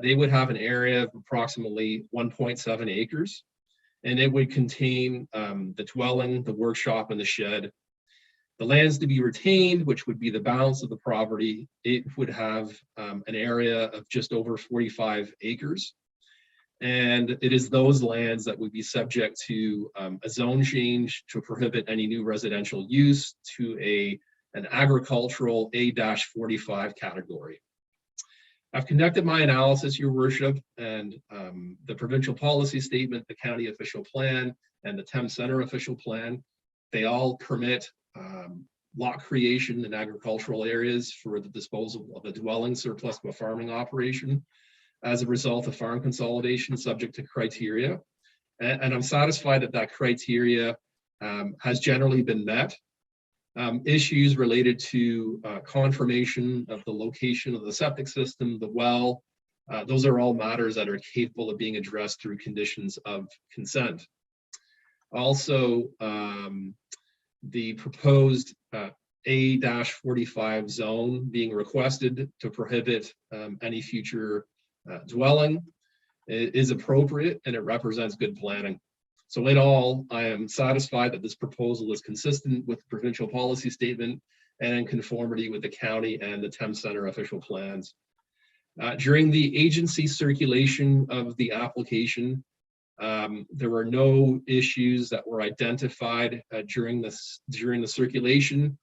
they would have an area of approximately 1.7 acres, and it would contain the dwelling, the workshop, and the shed. The lands to be retained, which would be the balance of the property, it would have an area of just over 45 acres. And it is those lands that would be subject to a zone change to prohibit any new residential use to an agricultural A-45 category. I've conducted my analysis, Your Worship, and the provincial policy statement, the county official plan, and the Thames Center official plan, they all permit lot creation in agricultural areas for the disposal of a dwelling surplus to a farming operation as a result of farm consolidation subject to criteria. And I'm satisfied that that criteria has generally been met. Issues related to confirmation of the location of the septic system, the well, those are all matters that are capable of being addressed through conditions of consent. Also, the proposed A-45 zone being requested to prohibit any future dwelling is appropriate, and it represents good planning. So in all, I am satisfied that this proposal is consistent with the provincial policy statement and in conformity with the county and the Thames Center official plans. During the agency circulation of the application, there were no issues that were identified during the circulation,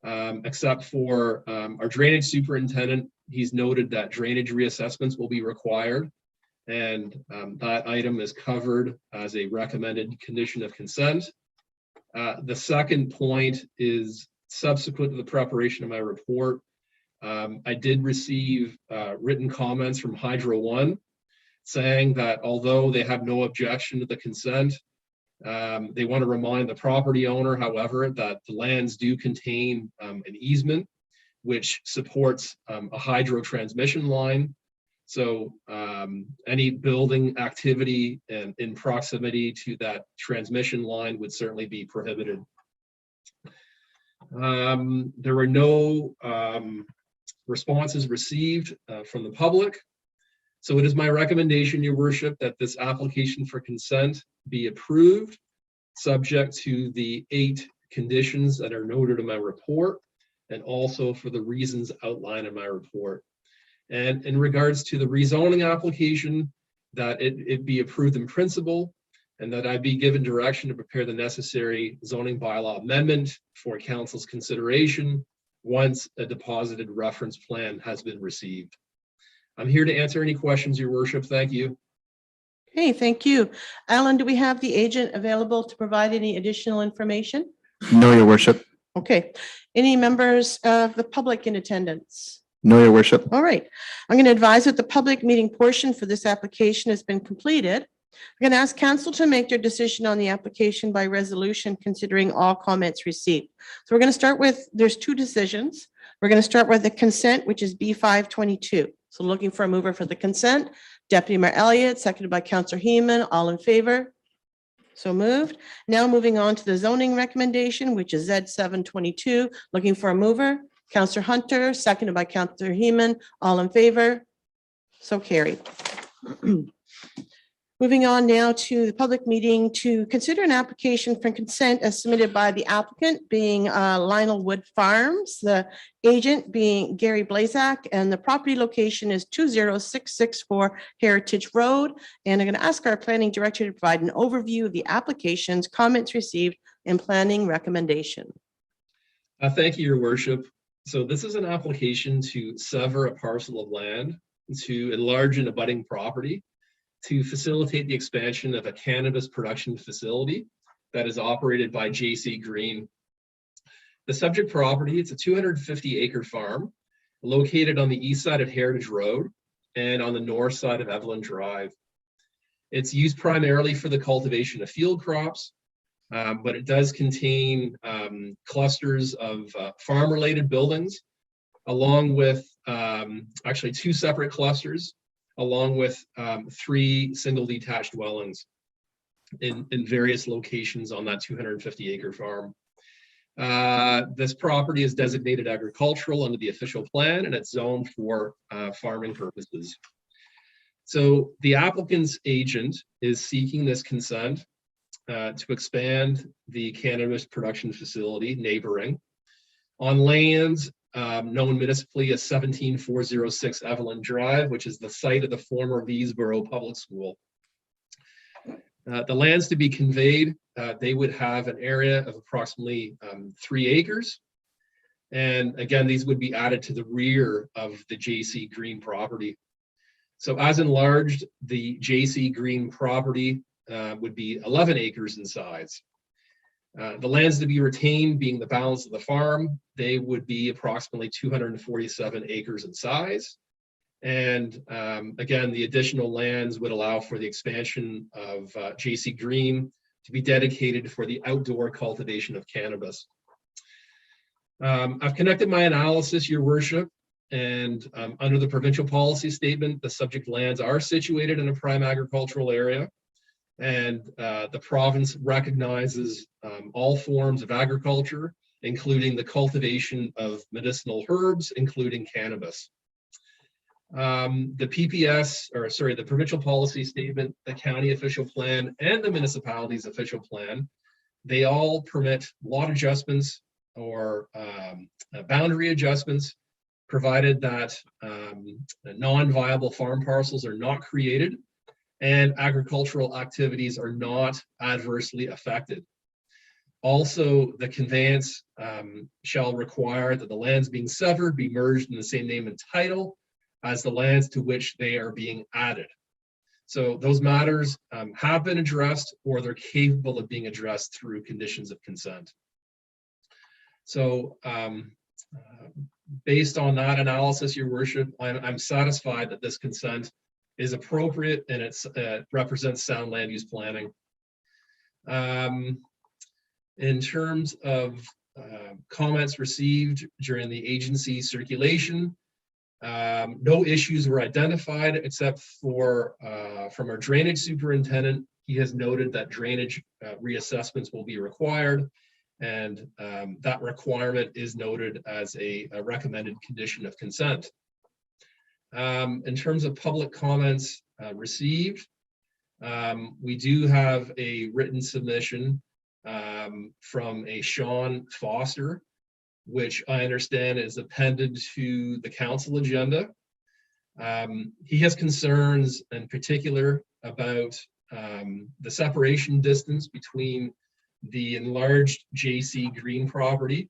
except for our drainage superintendent. He's noted that drainage reassessments will be required, and that item is covered as a recommended condition of consent. The second point is subsequent to the preparation of my report, I did receive written comments from Hydro One saying that although they have no objection to the consent, they want to remind the property owner, however, that the lands do contain an easement which supports a hydro transmission line. So any building activity in proximity to that transmission line would certainly be prohibited. There were no responses received from the public. So it is my recommendation, Your Worship, that this application for consent be approved, subject to the 8 conditions that are noted in my report, and also for the reasons outlined in my report. And in regards to the rezoning application, that it be approved in principle, and that I be given direction to prepare the necessary zoning bylaw amendment for council's consideration once a deposited reference plan has been received. I'm here to answer any questions, Your Worship. Thank you. Okay, thank you. Alan, do we have the agent available to provide any additional information? No, Your Worship. Okay. Any members of the public in attendance? No, Your Worship. All right. I'm going to advise that the public meeting portion for this application has been completed. I'm going to ask council to make their decision on the application by resolution, considering all comments received. So we're going to start with, there's 2 decisions. We're going to start with the consent, which is B522. So looking for a mover for the consent, Deputy Mayor Elliott, seconded by Councillor Heeman. All in favor? So moved. Now moving on to the zoning recommendation, which is Z722. Looking for a mover, Councillor Hunter, seconded by Councillor Heeman. All in favor? So carried. Moving on now to the public meeting to consider an application for consent as submitted by the applicant being Lionel Wood Farms, the agent being Gary Blazak, and the property location is 20664 Heritage Road. And I'm going to ask our planning director to provide an overview of the applications, comments received, and planning recommendation. Thank you, Your Worship. So this is an application to sever a parcel of land to enlarge an abutting property to facilitate the expansion of a cannabis production facility that is operated by JC Green. The subject property, it's a 250-acre farm located on the east side of Heritage Road and on the north side of Evelyn Drive. It's used primarily for the cultivation of field crops, but it does contain clusters of farm-related buildings, along with actually 2 separate clusters, along with 3 single detached dwellings. in various locations on that 250-acre farm. This property is designated agricultural under the official plan, and it's zoned for farming purposes. So the applicant's agent is seeking this consent to expand the cannabis production facility neighboring on lands known municipally as 17406 Evelyn Drive, which is the site of the former Leesboro Public School. The lands to be conveyed, they would have an area of approximately 3 acres. And again, these would be added to the rear of the JC Green property. So as enlarged, the JC Green property would be 11 acres in size. The lands to be retained being the balance of the farm, they would be approximately 247 acres in size. And again, the additional lands would allow for the expansion of JC Green to be dedicated for the outdoor cultivation of cannabis. I've connected my analysis, Your Worship, and under the provincial policy statement, the subject lands are situated in a prime agricultural area. And the province recognizes all forms of agriculture, including the cultivation of medicinal herbs, including cannabis. The PPS, or sorry, the provincial policy statement, the county official plan, and the municipality's official plan, they all permit lot adjustments or boundary adjustments, provided that non-viable farm parcels are not created and agricultural activities are not adversely affected. Also, the conveyance shall require that the lands being severed be merged in the same name and title as the lands to which they are being added. So those matters have been addressed, or they're capable of being addressed through conditions of consent. So based on that analysis, Your Worship, I'm satisfied that this consent is appropriate and it represents sound land use planning. In terms of comments received during the agency circulation, no issues were identified except for from our drainage superintendent. He has noted that drainage reassessments will be required, and that requirement is noted as a recommended condition of consent. In terms of public comments received, we do have a written submission from a Sean Foster, which I understand is appended to the council agenda. He has concerns in particular about the separation distance between the enlarged JC Green property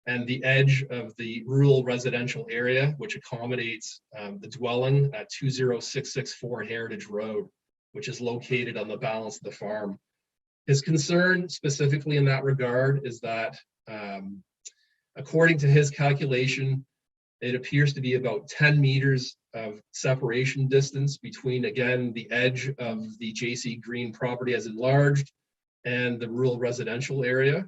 and the edge of the rural residential area, which accommodates the dwelling at 20664 Heritage Road, which is located on the balance of the farm. His concern specifically in that regard is that according to his calculation, it appears to be about 10 meters of separation distance between, again, the edge of the JC Green property as enlarged and the rural residential area,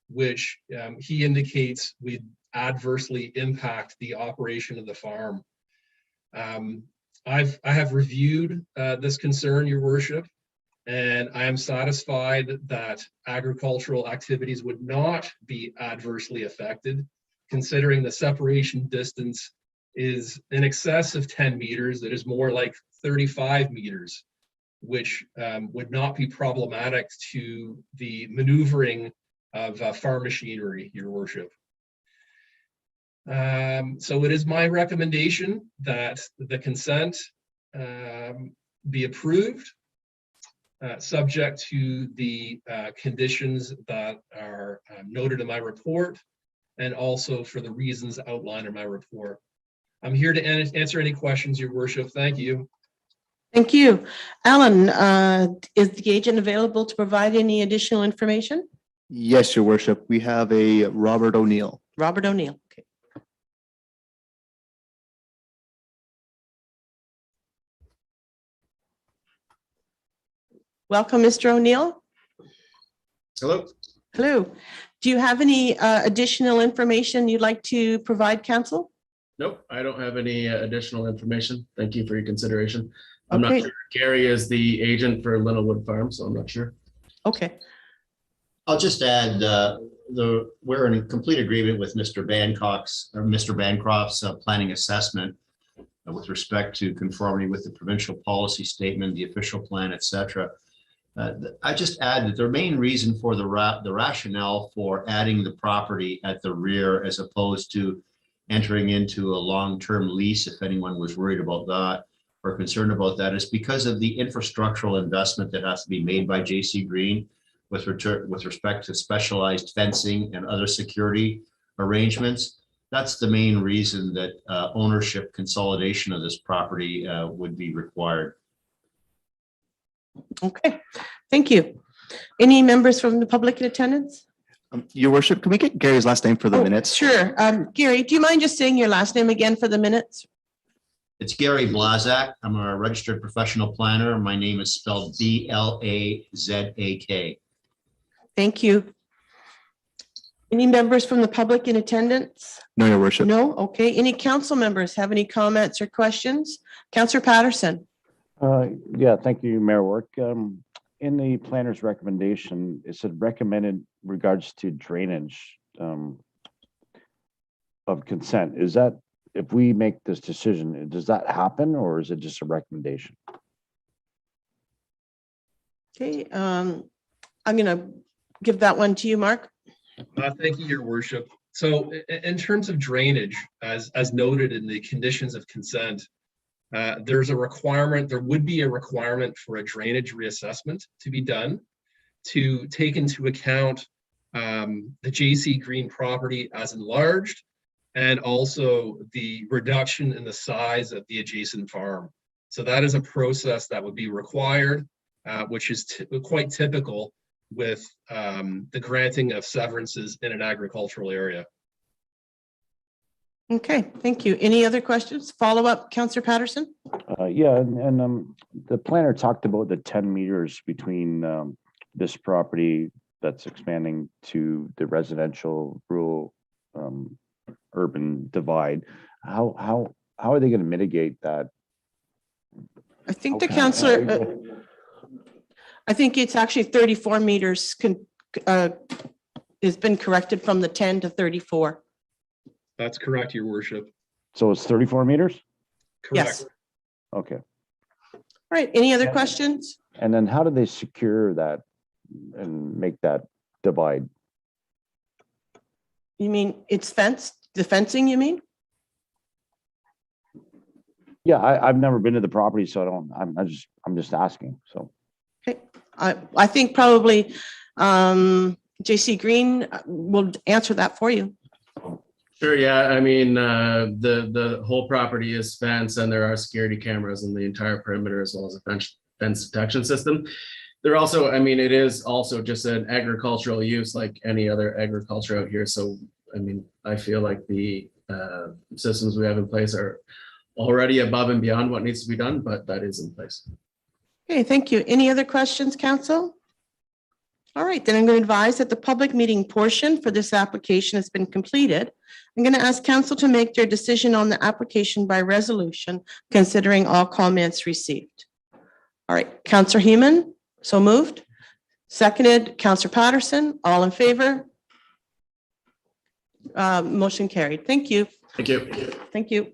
which he indicates would adversely impact the operation of the farm. I have reviewed this concern, Your Worship, and I am satisfied that agricultural activities would not be adversely affected, considering the separation distance is in excess of 10 meters. It is more like 35 meters, which would not be problematic to the maneuvering of farm machinery, Your Worship. So it is my recommendation that the consent be approved, subject to the conditions that are noted in my report, and also for the reasons outlined in my report. I'm here to answer any questions, Your Worship. Thank you. Thank you. Alan, is the agent available to provide any additional information? Yes, Your Worship. We have a Robert O'Neill. Robert O'Neill. Okay. Welcome, Mr. O'Neill. Hello. Hello. Do you have any additional information you'd like to provide council? Nope, I don't have any additional information. Thank you for your consideration. I'm not Okay. sure. Gary is the agent for Littlewood Farm, so I'm not sure. Okay, I'll just add, we're in complete agreement with Mr. Bancroft's planning assessment with respect to conformity with the provincial policy statement, the official plan, et cetera. I just add that the main reason for the rationale for adding the property at the rear as opposed to entering into a long-term lease, if anyone was worried about that or concerned about that, is because of the infrastructural investment that has to be made by J.C. Green with respect to specialized fencing and other security arrangements. That's the main reason that ownership consolidation of this property would be required. okay, thank you. Any members from the public in attendance? Your worship, can we get Gary's last name for the minutes? Sure. Gary, do you mind just saying your last name again for the minutes? It's Gary Blazak. I'm a registered professional planner. My name is spelled B-L-A-Z-A-K. Thank you. Any members from the public in attendance? No, your worship. No? Okay. Any council members have any comments or questions? Councillor Patterson? Yeah, thank you, Mayor Work. In the planner's recommendation, it said recommended regards to drainage of consent. Is that, if we make this decision, does that happen or is it just a recommendation? Okay, I'm going to give that one to you, Mark. Thank you, Your Worship. So in terms of drainage, as noted in the conditions of consent, there's a requirement, there would be a requirement for a drainage reassessment to be done to take into account the J.C. Green property as enlarged and also the reduction in the size of the adjacent farm. So that is a process that would be required, which is quite typical with the granting of severances in an agricultural area. Okay, thank you. Any other questions? Follow up, Councillor Patterson? Yeah, and the planner talked about the 10 meters between this property that's expanding to the residential rural urban divide. How are they going to mitigate that? I think the councillor, I think it's actually 34 meters has been corrected from the 10 to 34. That's correct, Your Worship. So it's 34 meters? Correct. Yes. Okay. All right, any other questions? And then how do they secure that and make that divide? You mean it's fenced, the fencing, you mean? Yeah, I've never been to the property, so I don't, I'm just asking, so. Okay, I think probably J.C. Green will answer that for you. Sure, yeah, I mean, the whole property is fenced and there are security cameras in the entire perimeter as well as a fence detection system. There also, I mean, it is also just an agricultural use like any other agriculture out here. So, I mean, I feel like the systems we have in place are already above and beyond what needs to be done, but that is in place. Okay, thank you. Any other questions, council? All right, then I'm going to advise that the public meeting portion for this application has been completed. I'm going to ask council to make their decision on the application by resolution, considering all comments received. All right, Councillor Heeman, so moved. Seconded, Councillor Patterson, all in favor? Motion carried. Thank you. Thank you. Thank you.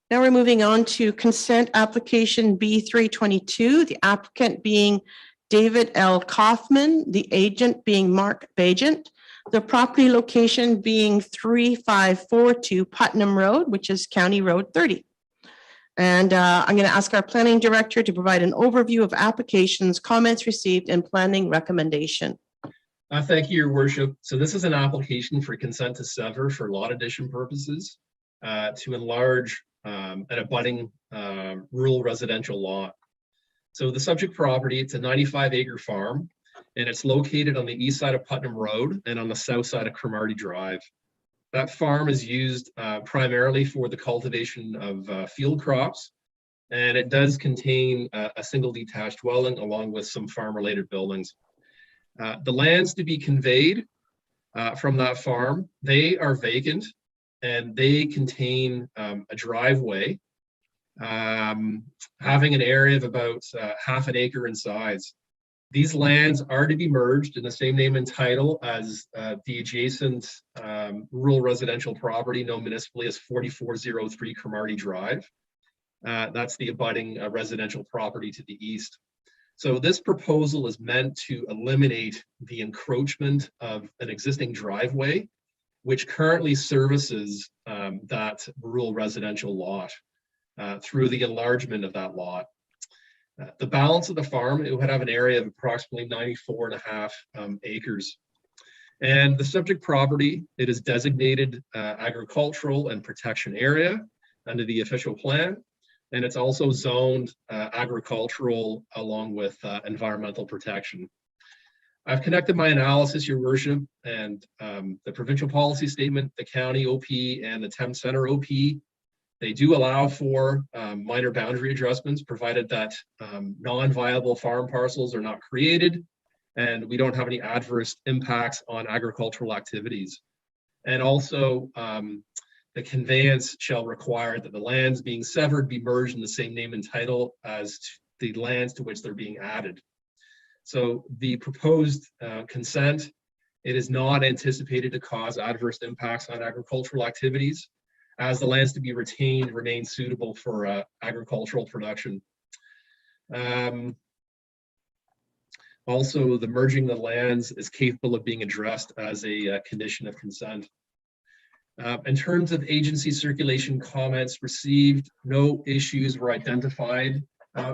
Now we're moving on to consent application B322, the applicant being David L. Kaufman, the agent being Mark Bagent, the property location being 3542 Putnam Road, which is County Road 30. And I'm going to ask our planning director to provide an overview of applications, comments received, and planning recommendation. Thank you, Your Worship. So this is an application for consent to sever for lot addition purposes to enlarge an abutting rural residential lot. So the subject property, it's a 95-acre farm, and it's located on the east side of Putnam Road and on the south side of Cromarty Drive. That farm is used primarily for the cultivation of field crops, and it does contain a single detached dwelling along with some farm-related buildings. The lands to be conveyed from that farm, they are vacant, and they contain a driveway having an area of about half an acre in size. These lands are to be merged in the same name and title as the adjacent rural residential property known municipally as 4403 Cromarty Drive. That's the abutting residential property to the east. So this proposal is meant to eliminate the encroachment of an existing driveway, which currently services that rural residential lot through the enlargement of that lot. The balance of the farm, it would have an area of approximately 94.5 acres. And the subject property, it is designated agricultural and protection area under the official plan. And it's also zoned agricultural along with environmental protection. I've connected my analysis, Your Worship, and the provincial policy statement, the county OP, and the Thames Center OP. They do allow for minor boundary adjustments, provided that non-viable farm parcels are not created and we don't have any adverse impacts on agricultural activities. And also, the conveyance shall require that the lands being severed be merged in the same name and title as the lands to which they're being added. So the proposed consent, it is not anticipated to cause adverse impacts on agricultural activities, as the lands to be retained remain suitable for agricultural production. Also, the merging the lands is capable of being addressed as a condition of consent. In terms of agency circulation comments received, no issues were identified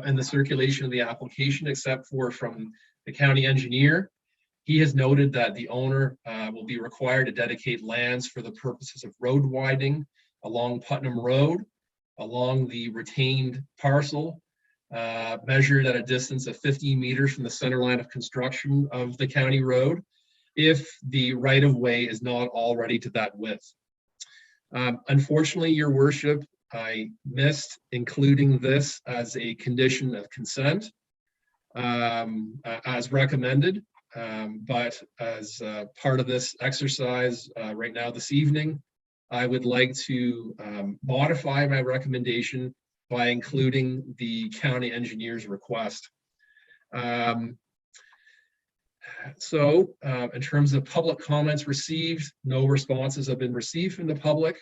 in the circulation of the application except for from the county engineer. He has noted that the owner will be required to dedicate lands for the purposes of road widening along Putnam Road, along the retained parcel, measured at a distance of 15 meters from the center line of construction of the county road, if the right-of-way is not already to that width. Unfortunately, Your Worship, I missed including this as a condition of consent as recommended, but as part of this exercise right now this evening, I would like to modify my recommendation by including the county engineer's request. So in terms of public comments received, no responses have been received from the public.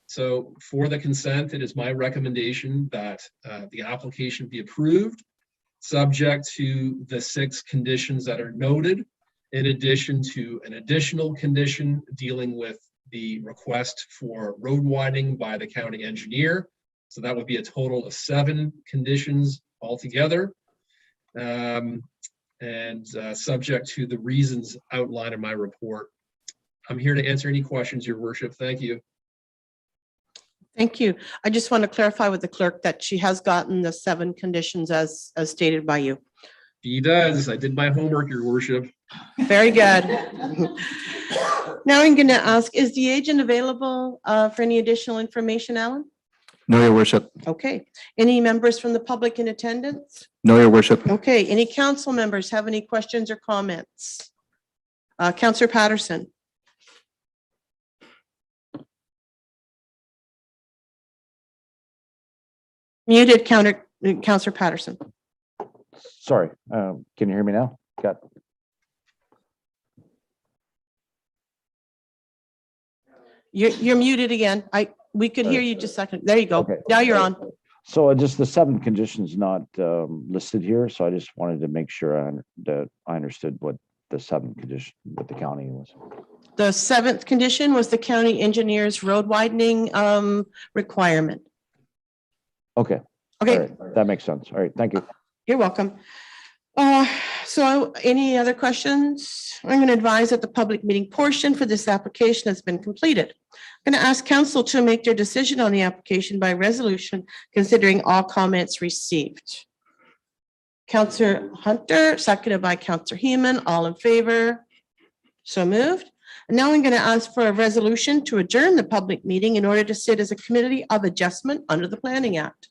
So for the consent, it is my recommendation that the application be approved, subject to the 6 conditions that are noted, in addition to an additional condition dealing with the request for road widening by the county engineer. So that would be a total of 7 conditions altogether. Subject to the reasons outlined in my report. I'm here to answer any questions, Your Worship. Thank you. Thank you. I just want to clarify with the clerk that she has gotten the 7 conditions as stated by you. He does. I did my homework, Your Worship. Very good. Now I'm going to ask, is the agent available for any additional information, Alan? No, Your Worship. Okay. Any members from the public in attendance? No, Your Worship. Okay. Any council members have any questions or comments? Councillor Patterson. Muted, Councillor Patterson. Sorry, can you hear me now? You're muted again. We could hear you just a second. There you go. Okay. Now you're on. So just the 7 conditions not listed here, so I just wanted to make sure that I understood what the 7th condition with the county was. The 7th condition was the county engineer's road widening requirement. Okay. Okay. All right. That makes sense. All right. Thank you. You're welcome. So any other questions? I'm going to advise that the public meeting portion for this application has been completed. I'm going to ask council to make their decision on the application by resolution, considering all comments received. Councillor Hunter, seconded by Councillor Heeman, all in favor? So moved. And now I'm going to ask for a resolution to adjourn the public meeting in order to sit as a committee of adjustment under the Planning Act.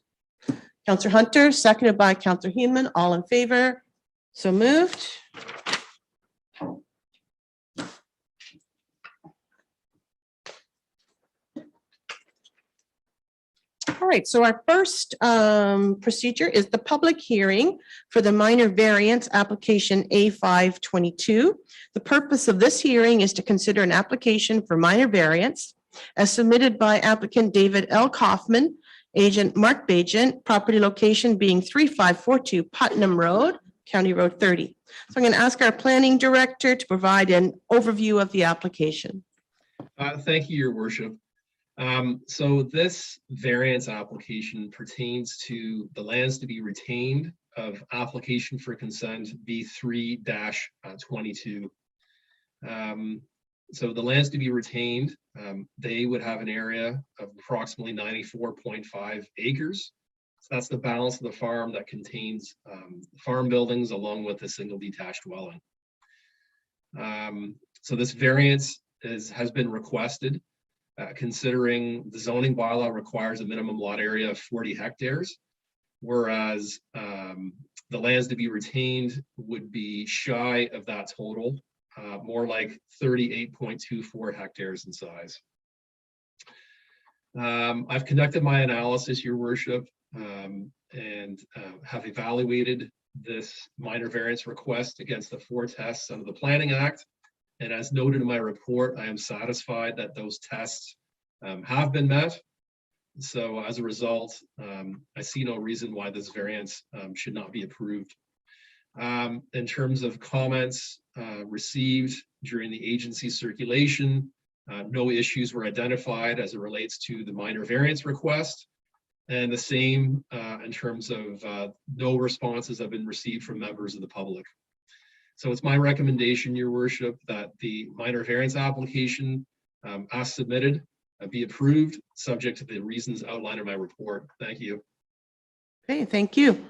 Councillor Hunter, seconded by Councillor Heeman, all in favor? So moved. All right, so our first procedure is the public hearing for the minor variance application A522. The purpose of this hearing is to consider an application for minor variance as submitted by applicant David L. Kaufman, agent Mark Bagent, property location being 3542 Putnam Road, County Road 30. So I'm going to ask our planning director to provide an overview of the application. Thank you, Your Worship. So this variance application pertains to the lands to be retained of application for consent B3-22. So the lands to be retained, they would have an area of approximately 94.5 acres. So that's the balance of the farm that contains farm buildings along with a single detached dwelling. So this variance has been requested considering the zoning bylaw requires a minimum lot area of 40 hectares, whereas the lands to be retained would be shy of that total, more like 38.24 hectares in size. I've conducted my analysis, Your Worship, and have evaluated this minor variance request against the 4 tests under the Planning Act. And as noted in my report, I am satisfied that those tests have been met. So as a result, I see no reason why this variance should not be approved. In terms of comments received during the agency circulation, no issues were identified as it relates to the minor variance request. And the same in terms of no responses have been received from members of the public. So it's my recommendation, Your Worship, that the minor variance application as submitted be approved, subject to the reasons outlined in my report. Thank you. Okay, thank you.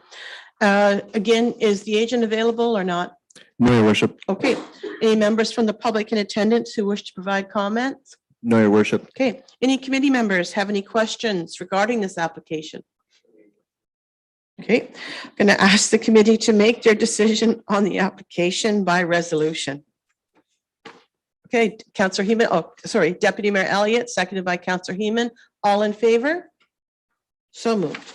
Again, is the agent available or not? No, Your Worship. Okay, any members from the public in attendance who wish to provide comments? No, Your Worship. Okay, any committee members have any questions regarding this application? Okay, I'm going to ask the committee to make their decision on the application by resolution. Okay, Councillor Heeman, oh, sorry, Deputy Mayor Elliott, seconded by Councillor Heeman. All in favor? So moved.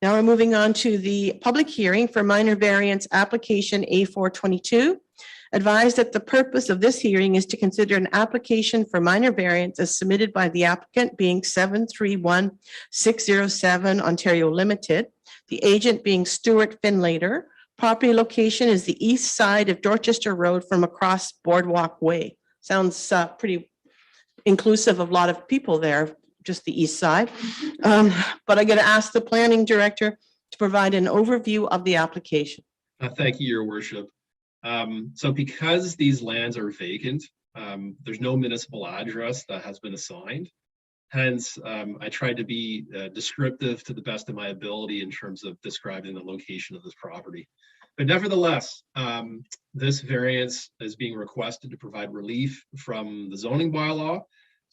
Now we're moving on to the public hearing for minor variance application A422. Advised that the purpose of this hearing is to consider an application for minor variance as submitted by the applicant being 731607 Ontario Limited, the agent being Stuart Finlater. Property location is the east side of Dorchester Road from across Boardwalk Way. Sounds pretty inclusive of a lot of people there, just the east side. But I'm going to ask the planning director to provide an overview of the application. Thank you, Your Worship. So because these lands are vacant, there's no municipal address that has been assigned. Hence, I tried to be descriptive to the best of my ability in terms of describing the location of this property. But nevertheless, this variance is being requested to provide relief from the zoning bylaw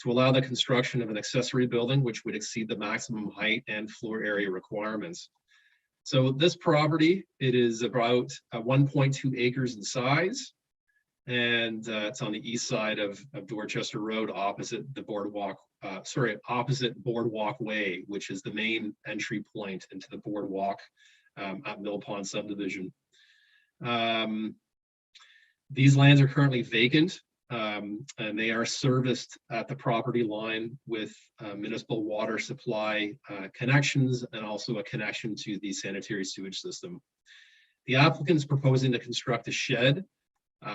to allow the construction of an accessory building which would exceed the maximum height and floor area requirements. So this property, it is about 1.2 acres in size, and it's on the east side of Dorchester Road, opposite the boardwalk. Opposite Boardwalk Way, which is the main entry point into the boardwalk at Mill Pond subdivision. These lands are currently vacant, and they are serviced at the property line with municipal water supply connections and also a connection to the sanitary sewage system. The applicant is proposing to construct a shed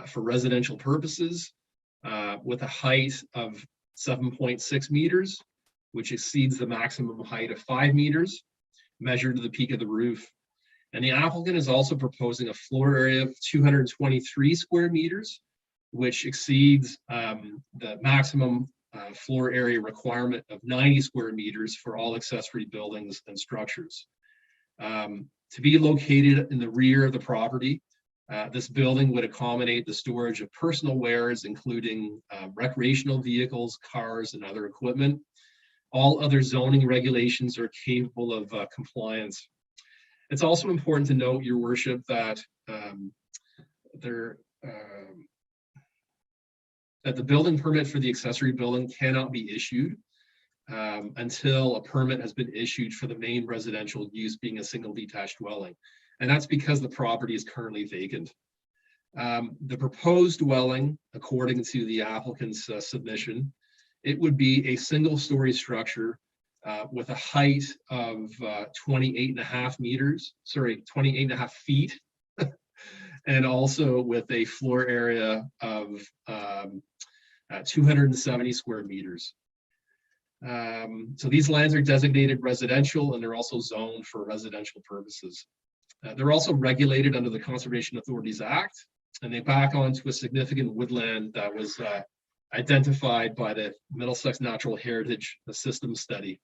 for residential purposes with a height of 7.6 meters, which exceeds the maximum height of 5 meters, measured to the peak of the roof. And the applicant is also proposing a floor area of 223 square meters, which exceeds the maximum floor area requirement of 90 square meters for all accessory buildings and structures. To be located in the rear of the property, this building would accommodate the storage of personal wares, including recreational vehicles, cars, and other equipment. All other zoning regulations are capable of compliance. It's also important to note, Your Worship, that that the building permit for the accessory building cannot be issued until a permit has been issued for the main residential use being a single detached dwelling. And that's because the property is currently vacant. The proposed dwelling, according to the applicant's submission, it would be a single-story structure with a height of 28.5 feet, and also with a floor area of 270 square meters. So these lands are designated residential, and they're also zoned for residential purposes. They're also regulated under the Conservation Authorities Act, and they back onto a significant woodland that was identified by the Middlesex Natural Heritage System Study.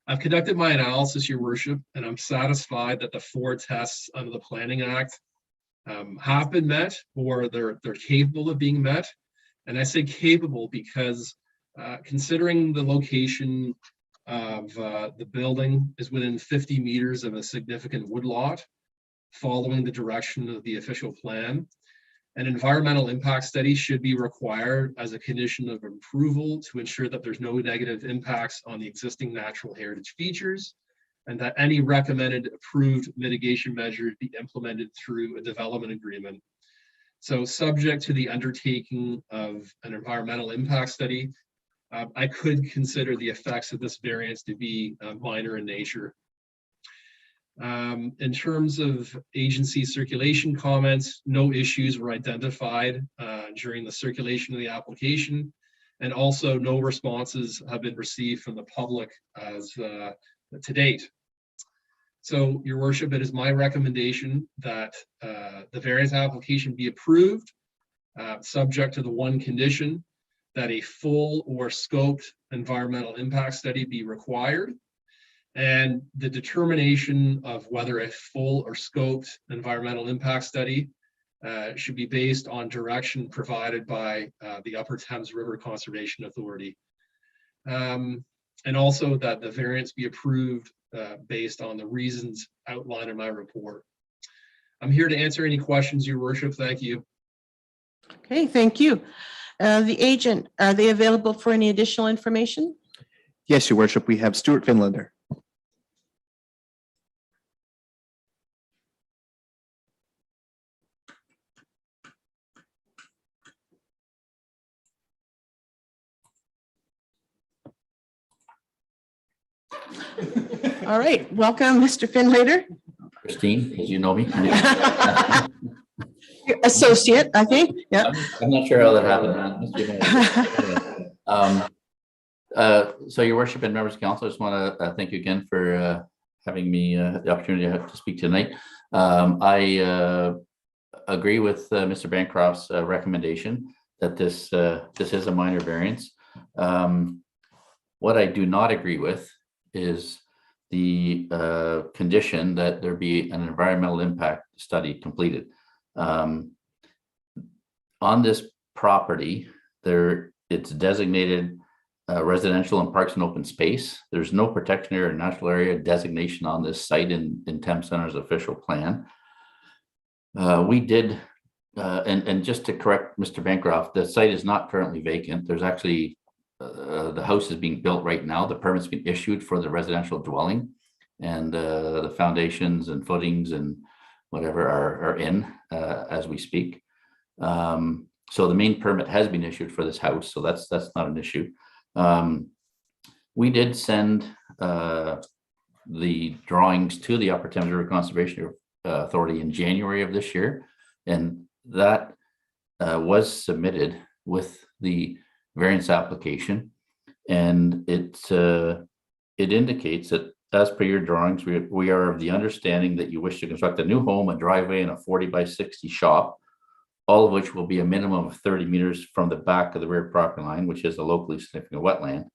I've conducted my analysis, Your Worship, and I'm satisfied that the 4 tests under the Planning Act have been met, or they're capable of being met. And I say capable because considering the location of the building is within 50 meters of a significant woodlot, following the direction of the official plan, an environmental impact study should be required as a condition of approval to ensure that there's no negative impacts on the existing natural heritage features, and that any recommended approved mitigation measures be implemented through a development agreement. So subject to the undertaking of an environmental impact study, I could consider the effects of this variance to be minor in nature. In terms of agency circulation comments, no issues were identified during the circulation of the application, and also no responses have been received from the public as to date. So, Your Worship, it is my recommendation that the variance application be approved, subject to the one condition that a full or scoped environmental impact study be required, and the determination of whether a full or scoped environmental impact study should be based on direction provided by the Upper Thames River Conservation Authority. And also that the variance be approved based on the reasons outlined in my report. I'm here to answer any questions, Your Worship. Thank you. Okay, thank you. The agent, are they available for any additional information? Yes, Your Worship, we have Stuart Finlander. All right, welcome, Mr. Finlater. Christine, as you know me. Your associate, I think, yeah. I'm not sure how that happened. So Your Worship and members of council, I just want to thank you again for having me the opportunity to speak tonight. I agree with Mr. Bancroft's recommendation that this is a minor variance. What I do not agree with is the condition that there be an environmental impact study completed. On this property, it's designated residential and parks and open space. There's no protection area or natural area designation on this site in Thames Center's official plan. We did, and just to correct Mr. Bancroft, the site is not currently vacant. There's actually, the house is being built right now. The permit's been issued for the residential dwelling, and the foundations and footings and whatever are in as we speak. So the main permit has been issued for this house, so that's not an issue. We did send the drawings to the Upper Thames River Conservation Authority in January of this year, and that was submitted with the variance application, and it indicates that as per your drawings, we are of the understanding that you wish to construct a new home, a driveway, and a 40 by 60 shop, all of which will be a minimum of 30 meters from the back of the rear property line, which is a locally significant wetland.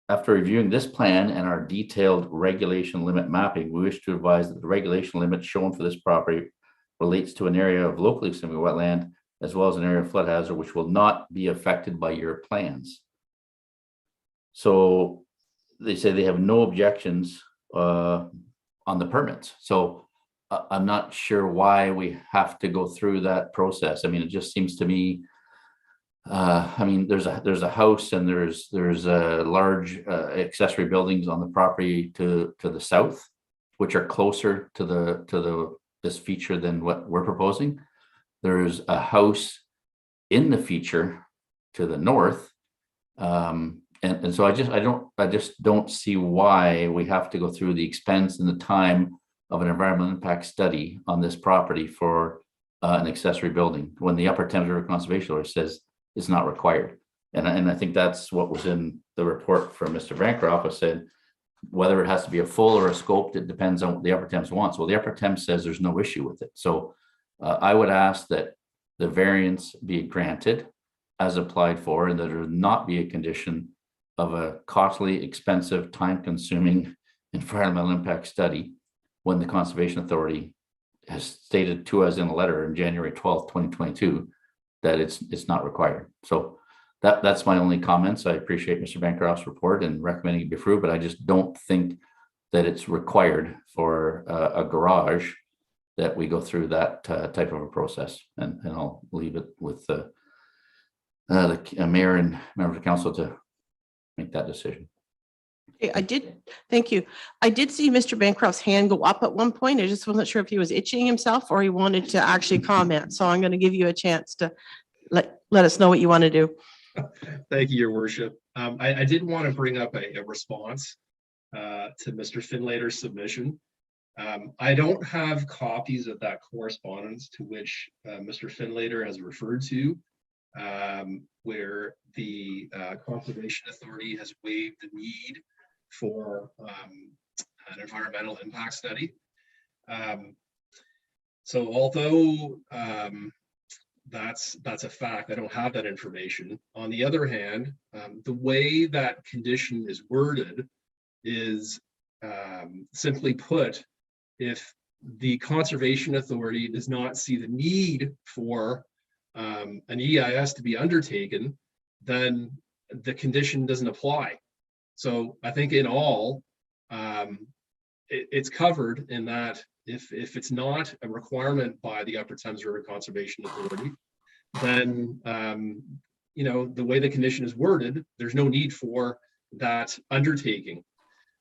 After reviewing this plan and our detailed regulation limit mapping, we wish to advise that the regulation limit shown for this property relates to an area of locally significant wetland, as well as an area of flood hazard, which will not be affected by your plans. So they say they have no objections on the permits. So I'm not sure why we have to go through that process. I mean, it just seems to me I mean, there's a house and there's a large accessory buildings on the property to the south, which are closer to this feature than what we're proposing. There's a house in the feature to the north. And so I just don't see why we have to go through the expense and the time of an environmental impact study on this property for an accessory building when the Upper Thames River Conservation Order says it's not required. And I think that's what was in the report from Mr. Bancroft. I said, whether it has to be a full or a scoped, it depends on what the Upper Thames wants. Well, the Upper Thames says there's no issue with it. So I would ask that the variance be granted as applied for, and that there not be a condition of a costly, expensive, time-consuming environmental impact study when the Conservation Authority has stated to us in a letter in January 12th, 2022, that it's not required. So that's my only comments. I appreciate Mr. Bancroft's report and recommending it be approved, but I just don't think that it's required for a garage that we go through that type of a process. And I'll leave it with the mayor and member of the council to make that decision. Okay, thank you. I did see Mr. Bancroft's hand go up at one point. I just wasn't sure if he was itching himself or he wanted to actually comment. So I'm going to give you a chance to let us know what you want to do. Thank you, Your Worship. I did want to bring up a response to Mr. Finlater's submission. I don't have copies of that correspondence to which Mr. Finlater has referred to, where the Conservation Authority has waived the need for an environmental impact study. So although that's a fact, I don't have that information. On the other hand, the way that condition is worded is simply put, if the Conservation Authority does not see the need for an EIS to be undertaken, then the condition doesn't apply. So I think in all, it's covered in that if it's not a requirement by the Upper Thames River Conservation Authority, then the way the condition is worded, there's no need for that undertaking.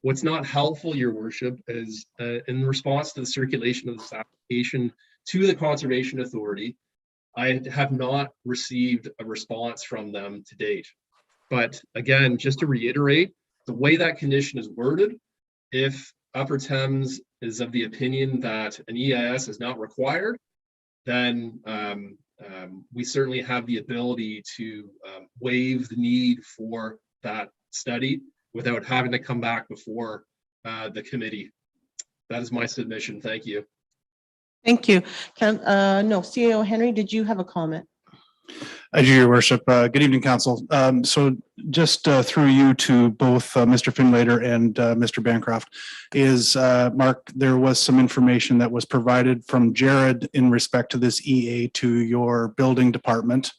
What's not helpful, Your Worship, is in response to the circulation of this application to the Conservation Authority, I have not received a response from them to date. But again, just to reiterate, the way that condition is worded, if Upper Thames is of the opinion that an EIS is not required, then we certainly have the ability to waive the need for that study without having to come back before the committee. That is my submission. Thank you. Thank you. No, CEO Henry, did you have a comment? I do, Your Worship. Good evening, Council. So just through you to both Mr. Finlater and Mr. Bancroft is, Mark, there was some information that was provided from Jared in respect to this EA to your building department.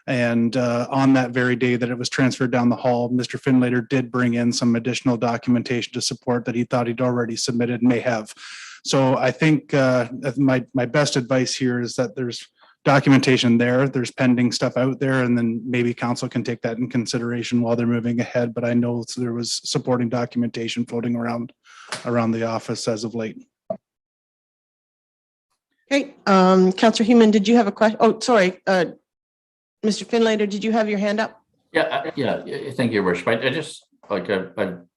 And on that very day that it was transferred down the hall, Mr. Finlater did bring in some additional documentation to support that he thought he'd already submitted and may have. So I think my best advice here is that there's documentation there's pending stuff out there, and then maybe council can take that in consideration while they're moving ahead. But I know there was supporting documentation floating around the office as of late. Okay, Councillor Heeman, did you have a question? Oh, sorry, Mr. Finlater, did you have your hand up? Yeah, thank you, Your Worship. I just, I've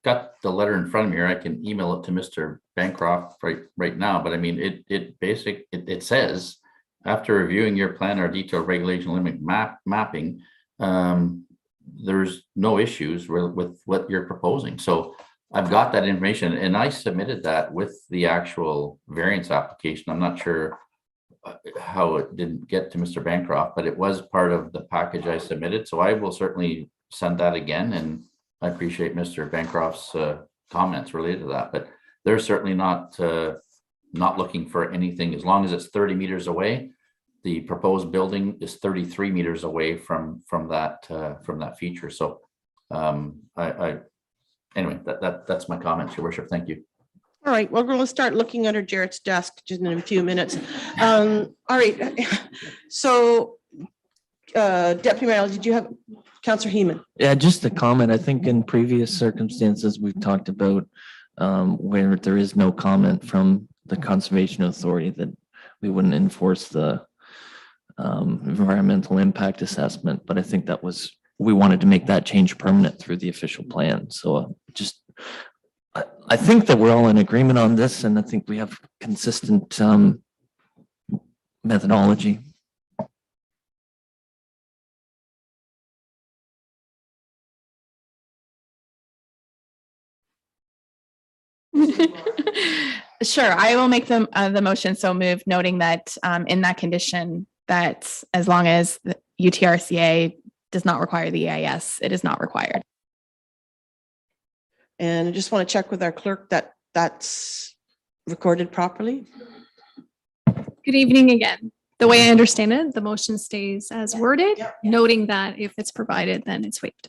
got the letter in front of me here. I can email it to Mr. Bancroft right now, but I mean, it says, after reviewing your plan or detailed regulation limit mapping, there's no issues with what you're proposing. So I've got that information and I submitted that with the actual variance application. I'm not sure how it didn't get to Mr. Bancroft, but it was part of the package I submitted. So I will certainly send that again. And I appreciate Mr. Bancroft's comments related to that, but they're certainly not looking for anything. As long as it's 30 meters away, the proposed building is 33 meters away from that feature. So anyway, that's my comments, Your Worship. Thank you. All right, we're going to start looking under Jarrett's desk just in a few minutes. All right, so Deputy Mayor, did you have, Councillor Heeman? Yeah, just a comment. I think in previous circumstances, we've talked about where there is no comment from the Conservation Authority that we wouldn't enforce the environmental impact assessment. But I think that was, we wanted to make that change permanent through the official plan. So just, I think that we're all in agreement on this, and I think we have consistent methodology. Sure, I will make the motion so moved, noting that in that condition, that as long as the UTRCA does not require the EIS, it is not required. And I just want to check with our clerk that that's recorded properly. Good evening again. The way I understand it, the motion stays as worded, noting that if it's provided, then it's waived.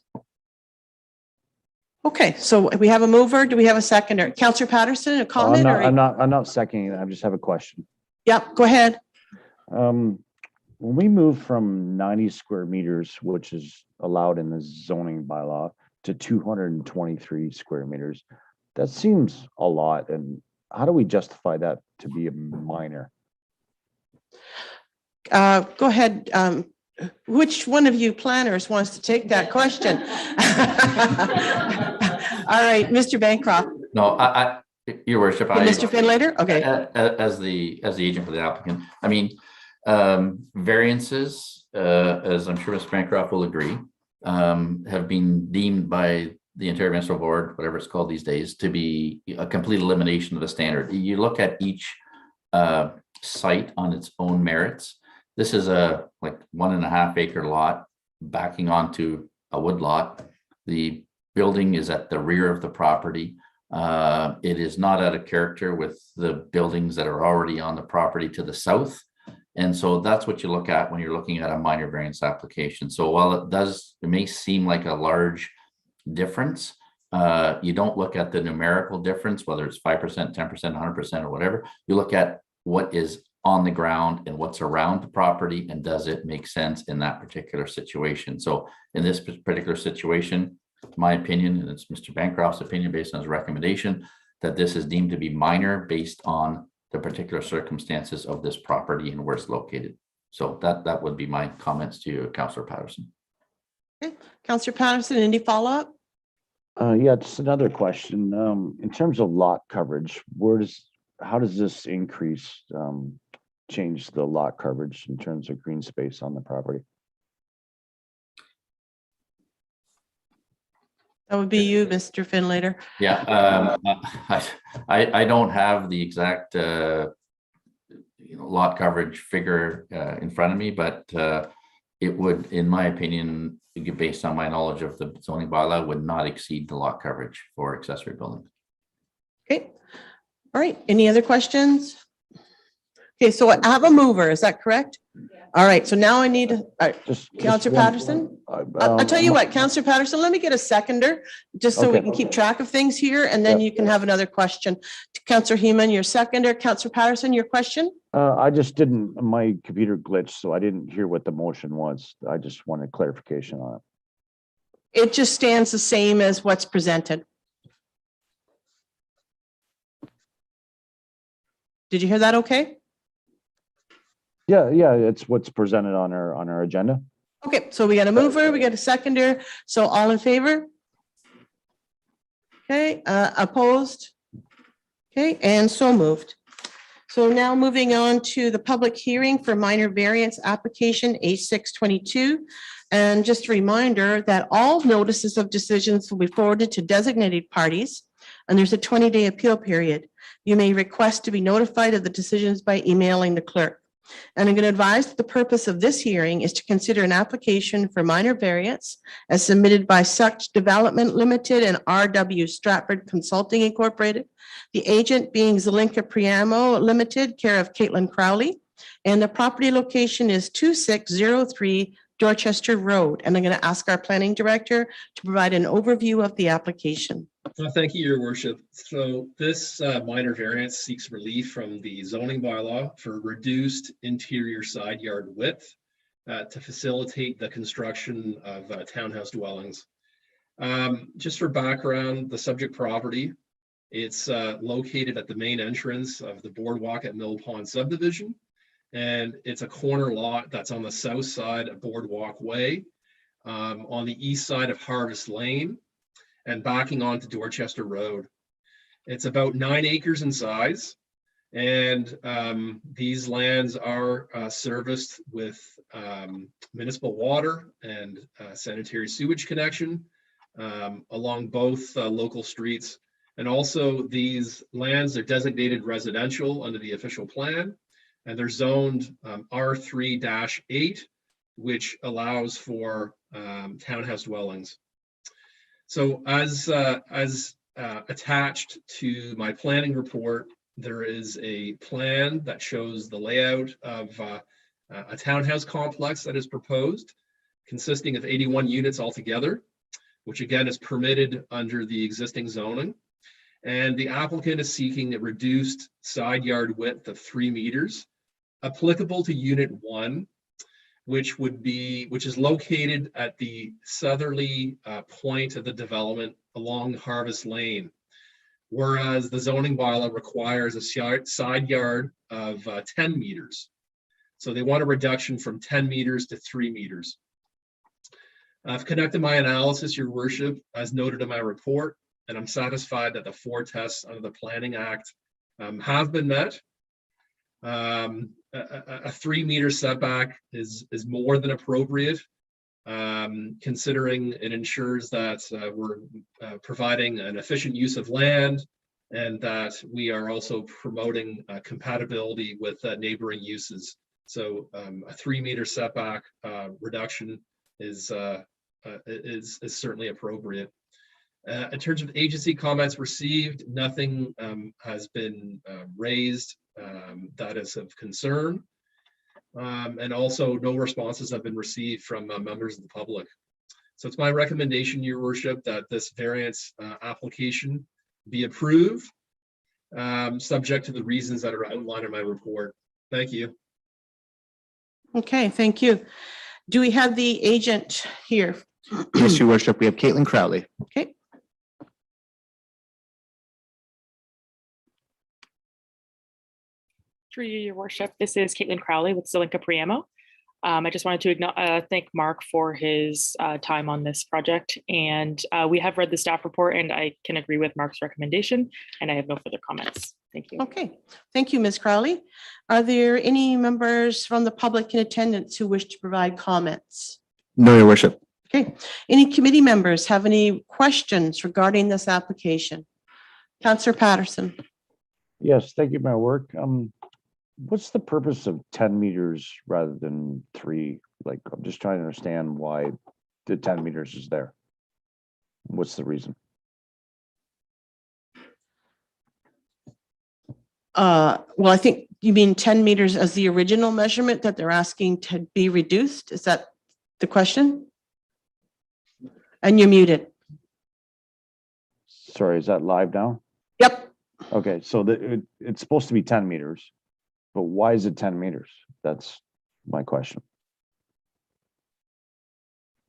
Okay, so we have a mover. Do we have a seconder? Councillor Patterson, a comment? I'm not seconding it. I just have a question. Yeah, go ahead. When we move from 90 square meters, which is allowed in the zoning bylaw, to 223 square meters, that seems a lot. And how do we justify that to be a minor? Go ahead. Which one of you planners wants to take that question? All right, Mr. Bancroft. No, Your Worship, Mr. Finlater, okay. As the agent for the applicant, I mean, variances, as I'm sure Mr. Bancroft will agree, have been deemed by the Ontario Municipal Board, whatever it's called these days, to be a complete elimination of the standard. You look at each site on its own merits. This is a like 1.5 acre lot backing onto a wood lot. The building is at the rear of the property. It is not out of character with the buildings that are already on the property to the south. And so that's what you look at when you're looking at a minor variance application. So while it may seem like a large difference, you don't look at the numerical difference, whether it's 5%, 10%, 100%, or whatever. You look at what is on the ground and what's around the property, and does it make sense in that particular situation. So in this particular situation, my opinion, and it's Mr. Bancroft's opinion based on his recommendation, that this is deemed to be minor based on the particular circumstances of this property and where it's located. So that would be my comments to you, Councillor Patterson. Okay. Councillor Patterson, any follow-up? Yeah, just another question. In terms of lot coverage, how does this increase change the lot coverage in terms of green space on the property? That would be you, Mr. Finlater. Yeah, I don't have the exact lot coverage figure in front of me, but it would, in my opinion, based on my knowledge of the zoning bylaw, would not exceed the lot coverage for accessory buildings. Okay. All right. Any other questions? Okay, so I have a mover. Is that correct? All right. So now I need Councillor Patterson. I'll tell you what, Councillor Patterson, let me get a seconder just so we can keep track of things here, and then you can have another question. Councillor Heeman, your seconder. Councillor Patterson, your question? I just didn't, my computer glitched, so I didn't hear what the motion was. I just wanted clarification on it. It just stands the same as what's presented. Did you hear that okay? Yeah, it's what's presented on our agenda. Okay, so we got a mover, we got a seconder. So all in favor? Okay, opposed? Okay, and so moved. So now moving on to the public hearing for minor variance application A622. And just a reminder that all notices of decisions will be forwarded to designated parties, and there's a 20-day appeal period. You may request to be notified of the decisions by emailing the clerk. And I'm going to advise that the purpose of this hearing is to consider an application for minor variance as submitted by Such Development Limited and RW Stratford Consulting Incorporated, the agent being Zelinka Priamo Limited, care of Caitlin Crowley, and the property location is 2603 Dorchester Road. And I'm going to ask our planning director to provide an overview of the application. Thank you, Your Worship. So this minor variance seeks relief from the zoning bylaw for reduced interior side yard width to facilitate the construction of townhouse dwellings. Just for background, the subject property, it's located at the main entrance of the Boardwalk at Mill Pond subdivision. And it's a corner lot that's on the south side of Boardwalk Way, on the east side of Harvest Lane, and backing onto Dorchester Road. It's about 9 acres in size, and these lands are serviced with municipal water and sanitary sewage connection along both local streets. And also these lands are designated residential under the official plan, and they're zoned R3-8, which allows for townhouse dwellings. So as attached to my planning report, there is a plan that shows the layout of a townhouse complex that is proposed, consisting of 81 units altogether, which again is permitted under the existing zoning. And the applicant is seeking a reduced side yard width of 3 meters, applicable to unit 1, which is located at the southerly point of the development along Harvest Lane, whereas the zoning bylaw requires a side yard of 10 meters. So they want a reduction from 10 meters to 3 meters. I've conducted my analysis, Your Worship, as noted in my report, and I'm satisfied that the 4 tests under the Planning Act have been met. A 3 meter setback is more than appropriate, considering it ensures that we're providing an efficient use of land, and that we are also promoting compatibility with neighboring uses. So a 3 meter setback reduction is certainly appropriate. In terms of agency comments received, nothing has been raised that is of concern. And also no responses have been received from members of the public. So it's my recommendation, Your Worship, that this variance application be approved, subject to the reasons that are outlined in my report. Thank you. Okay, thank you. Do we have the agent here? Yes, Your Worship, we have Caitlin Crowley. Okay. Through you, Your Worship, this is Caitlin Crowley with Zelenka Priamo. I just wanted to thank Mark for his time on this project, and we have read the staff report, and I can agree with Mark's recommendation, and I have no further comments. Thank you. Okay, thank you, Ms. Crowley. Are there any members from the public in attendance who wish to provide comments? No, Your Worship. Okay, any committee members have any questions regarding this application? Councillor Patterson. Yes, thank you, my work. What's the purpose of 10 meters rather than 3? Like, I'm just trying to understand why the 10 meters is there. What's the reason? Well, I think you mean 10 meters as the original measurement that they're asking to be reduced. Is that the question? And you're muted. Sorry, is that live now? Yep. Okay, so it's supposed to be 10 meters, but why is it 10 meters? That's my question.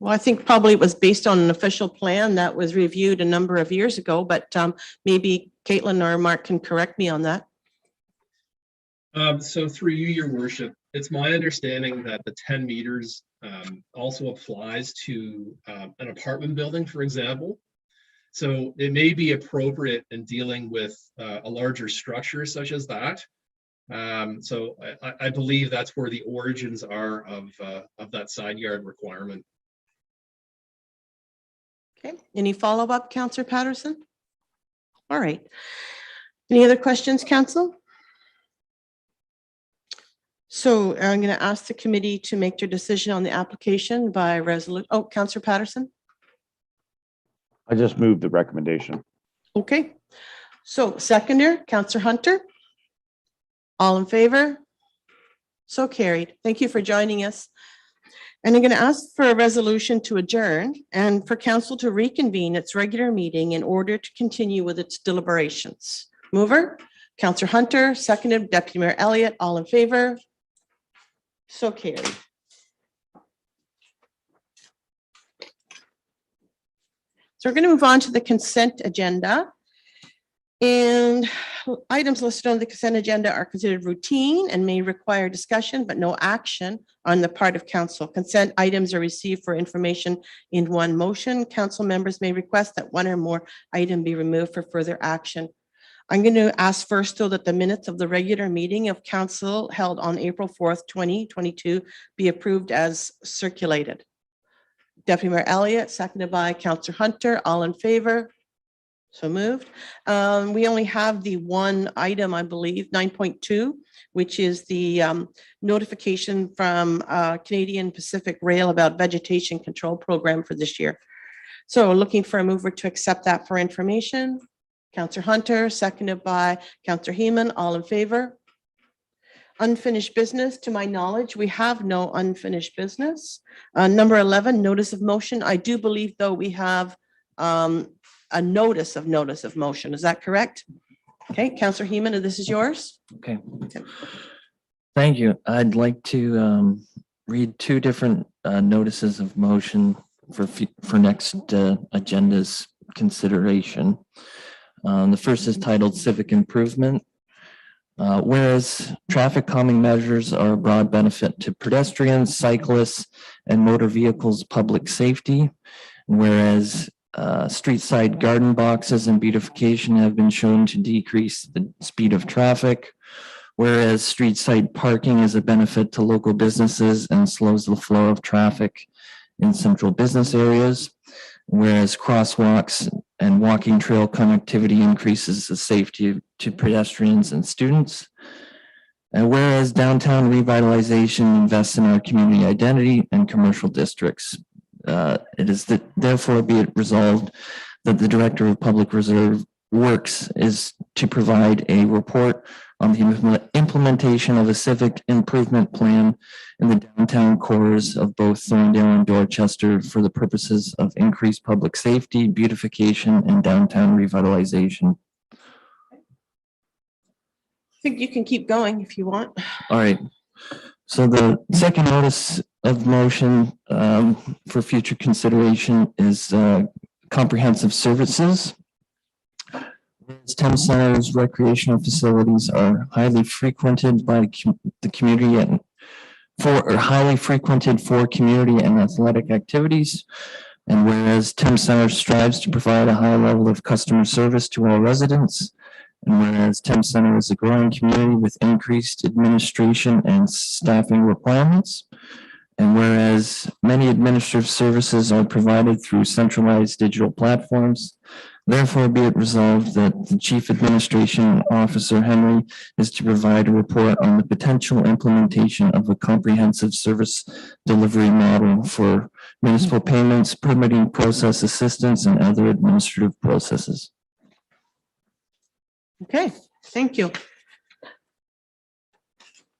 Well, I think probably it was based on an official plan that was reviewed a number of years ago, but maybe Caitlin or Mark can correct me on that. So through you, Your Worship, it's my understanding that the 10 meters also applies to an apartment building, for example. So it may be appropriate in dealing with a larger structure such as that. So I believe that's where the origins are of that side yard requirement. Okay, any follow-up, Councillor Patterson? All right. Any other questions, Council? So I'm going to ask the committee to make their decision on the application by resolution. Oh, Councillor Patterson? I just moved the recommendation. Okay, so seconder, Councillor Hunter? All in favor? So carried. Thank you for joining us. And I'm going to ask for a resolution to adjourn and for council to reconvene its regular meeting in order to continue with its deliberations. Mover, Councillor Hunter, seconded Deputy Mayor Elliott, all in favor? So carried. So we're going to move on to the consent agenda. And items listed on the consent agenda are considered routine and may require discussion, but no action on the part of council. Consent items are received for information in one motion. Council members may request that one or more item be removed for further action. I'm going to ask first, though, that the minutes of the regular meeting of council held on April 4th, 2022 be approved as circulated. Deputy Mayor Elliott, seconded by Councillor Hunter. All in favor? So moved. We only have the one item, I believe, 9.2, which is the notification from Canadian Pacific Rail about vegetation control program for this year. So looking for a mover to accept that for information. Councillor Hunter, seconded by Councillor Heeman. All in favor? Unfinished business, to my knowledge, we have no unfinished business. Number 11, notice of motion. I do believe, though, we have a notice of motion. Is that correct? Okay, Councillor Heeman, this is yours. Okay. Thank you. I'd like to read two different notices of motion for next agenda's consideration. The first is titled Civic Improvement. Whereas traffic calming measures are a broad benefit to pedestrians, cyclists, and motor vehicles' public safety, and whereas street side garden boxes and beautification have been shown to decrease the speed of traffic, whereas street side parking is a benefit to local businesses and slows the flow of traffic in central business areas, whereas crosswalks and walking trail connectivity increases the safety to pedestrians and students, and whereas downtown revitalization invests in our community identity and commercial districts. It is therefore be it resolved that the Director of Public Reserve Works is to provide a report on the implementation of a civic improvement plan in the downtown cores of both Thorndale and Dorchester for the purposes of increased public safety, beautification, and downtown revitalization. I think you can keep going if you want. All right. So the second notice of motion for future consideration is comprehensive services. Thames Center's recreational facilities are highly frequented by the community and highly frequented for community and athletic activities. And whereas Thames Center strives to provide a high level of customer service to all residents, and whereas Thames Center is a growing community with increased administration and staffing requirements, and whereas many administrative services are provided through centralized digital platforms, therefore be it resolved that the Chief Administration Officer Henry is to provide a report on the potential implementation of a comprehensive service delivery model for municipal payments, permitting process assistance, and other administrative processes. Okay, thank you.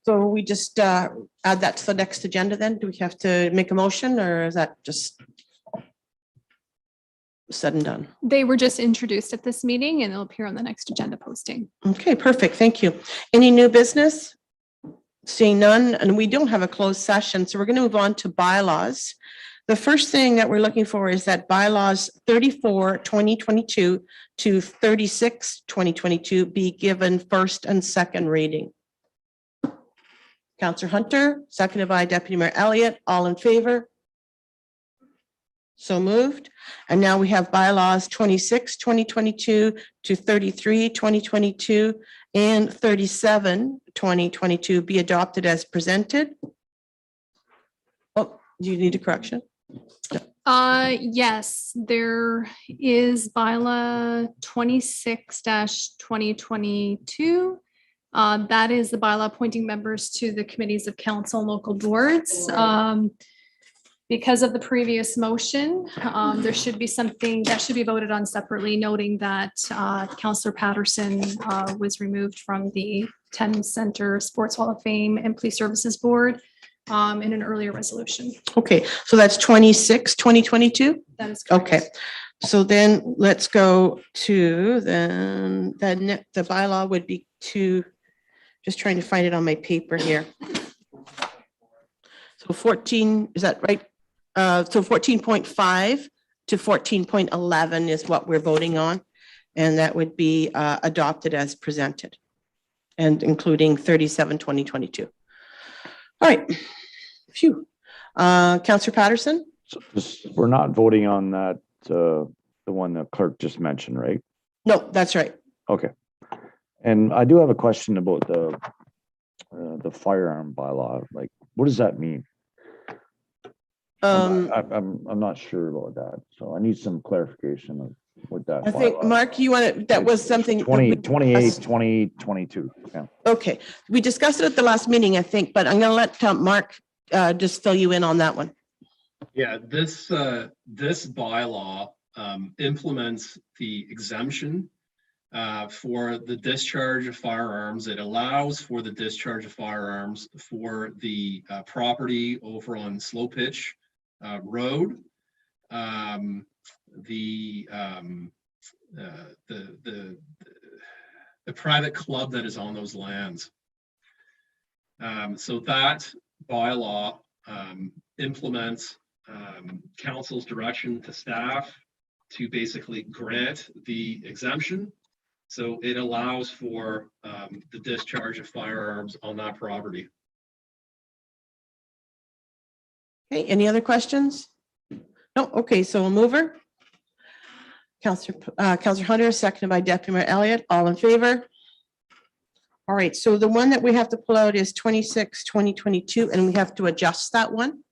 So we just add that to the next agenda then? Do we have to make a motion or is that just said and done? They were just introduced at this meeting and they'll appear on the next agenda posting. Okay, perfect. Thank you. Any new business? Seeing none, and we don't have a closed session, so we're going to move on to bylaws. The first thing that we're looking for is that bylaws 34/2022 to 36/2022 be given first and second reading. Councillor Hunter, seconded by Deputy Mayor Elliott. All in favor? So moved. And now we have bylaws 26/2022 to 33/2022 and 37/2022 be adopted as presented. Oh, do you need a correction? Yes, there is bylaw 26-2022. That is the bylaw appointing members to the committees of council and local boards. Because of the previous motion, there should be something that should be voted on separately, noting that Councillor Patterson was removed from the Thames Center Sports Hall of Fame and Police Services Board in an earlier resolution. Okay, so that's 26/2022? That is correct. Okay, so then let's go to then the bylaw would be to, just trying to find it on my paper here. So 14, is that right? So 14.5, to 14.11 is what we're voting on. And that would be adopted as presented and including 37-2022. All right. Phew. Councillor Patterson? We're not voting on that, the one that clerk just mentioned, right? No, that's right. Okay. And I do have a question about the firearm bylaw. Like, what does that mean? I'm not sure about that, so I need some clarification of what that. I think, bylaw- Mark, you want to, that was something. that we 28, discussed. 2022. Yeah. Okay, we discussed it at the last meeting, I think, but I'm going to let Mark just fill you in on that one. Yeah, this bylaw implements the exemption for the discharge of firearms. It allows for the discharge of firearms for the property over on Slow Pitch Road. The private club that is on those lands. So that bylaw implements council's direction to staff to basically grant the exemption. So it allows for the discharge of firearms on that property. Okay, any other questions? No, okay, so a mover. Councillor Hunter, seconded by Deputy Mayor Elliott, all in favor? All right, so the one that we have to pull out is 26-2022, and we have to adjust that one.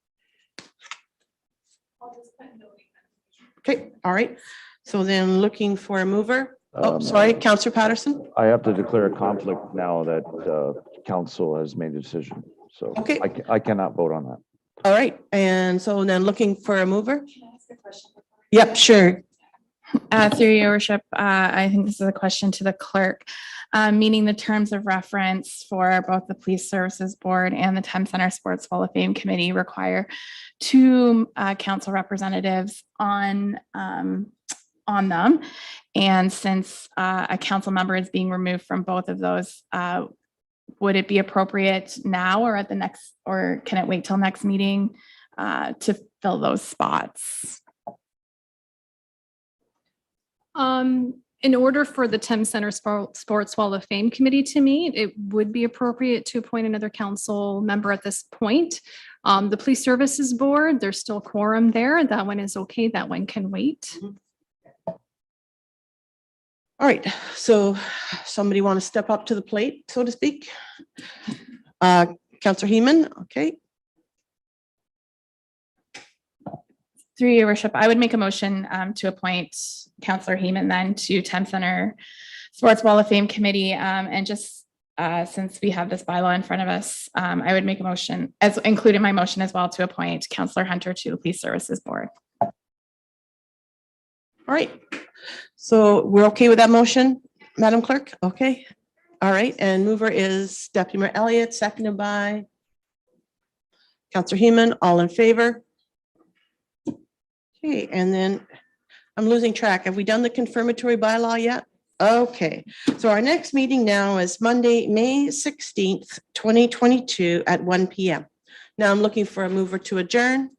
Okay, all right, so then looking for a mover. Oh, sorry, Councillor Patterson? I have to declare a conflict now that council has made a decision, so Okay. I cannot vote on that. All right, and so then looking for a mover? Yep, sure. Through your worship, I think this is a question to the clerk, meaning the terms of reference for both the Police Services Board and the Thames Centre Sports Hall of Fame Committee require two council representatives on them. And since a council member is being removed from both of those, would it be appropriate now or at the next, or can it wait till next meeting to fill those spots? In order for the Thames Centre Sports Hall of Fame Committee to meet, it would be appropriate to appoint another council member at this point. The Police Services Board, there's still quorum there. That one is okay. That one can wait. All right, so somebody want to step up to the plate, so to speak? Councillor Heeman, okay. Through your worship, I would make a motion to appoint Councillor Heeman then to Thames Centre Sports Hall of Fame Committee. And just since we have this bylaw in front of us, I would make a motion, as included in my motion as well, to appoint Councillor Hunter to the Police Services Board. All right, so we're okay with that motion, Madam Clerk? Okay, all right, and mover is Deputy Mayor Elliott, seconded by Councillor Heeman, all in favor? Okay, and then I'm losing track. Have we done the confirmatory bylaw yet? Okay, so our next meeting now is Monday, May 16th, 2022 at 1 p.m. Now I'm looking for a mover to adjourn.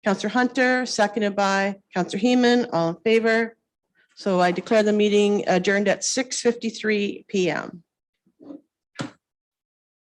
Councillor Hunter, seconded by Councillor Heeman, all in favor. So I declare the meeting adjourned at 6:53 p.m.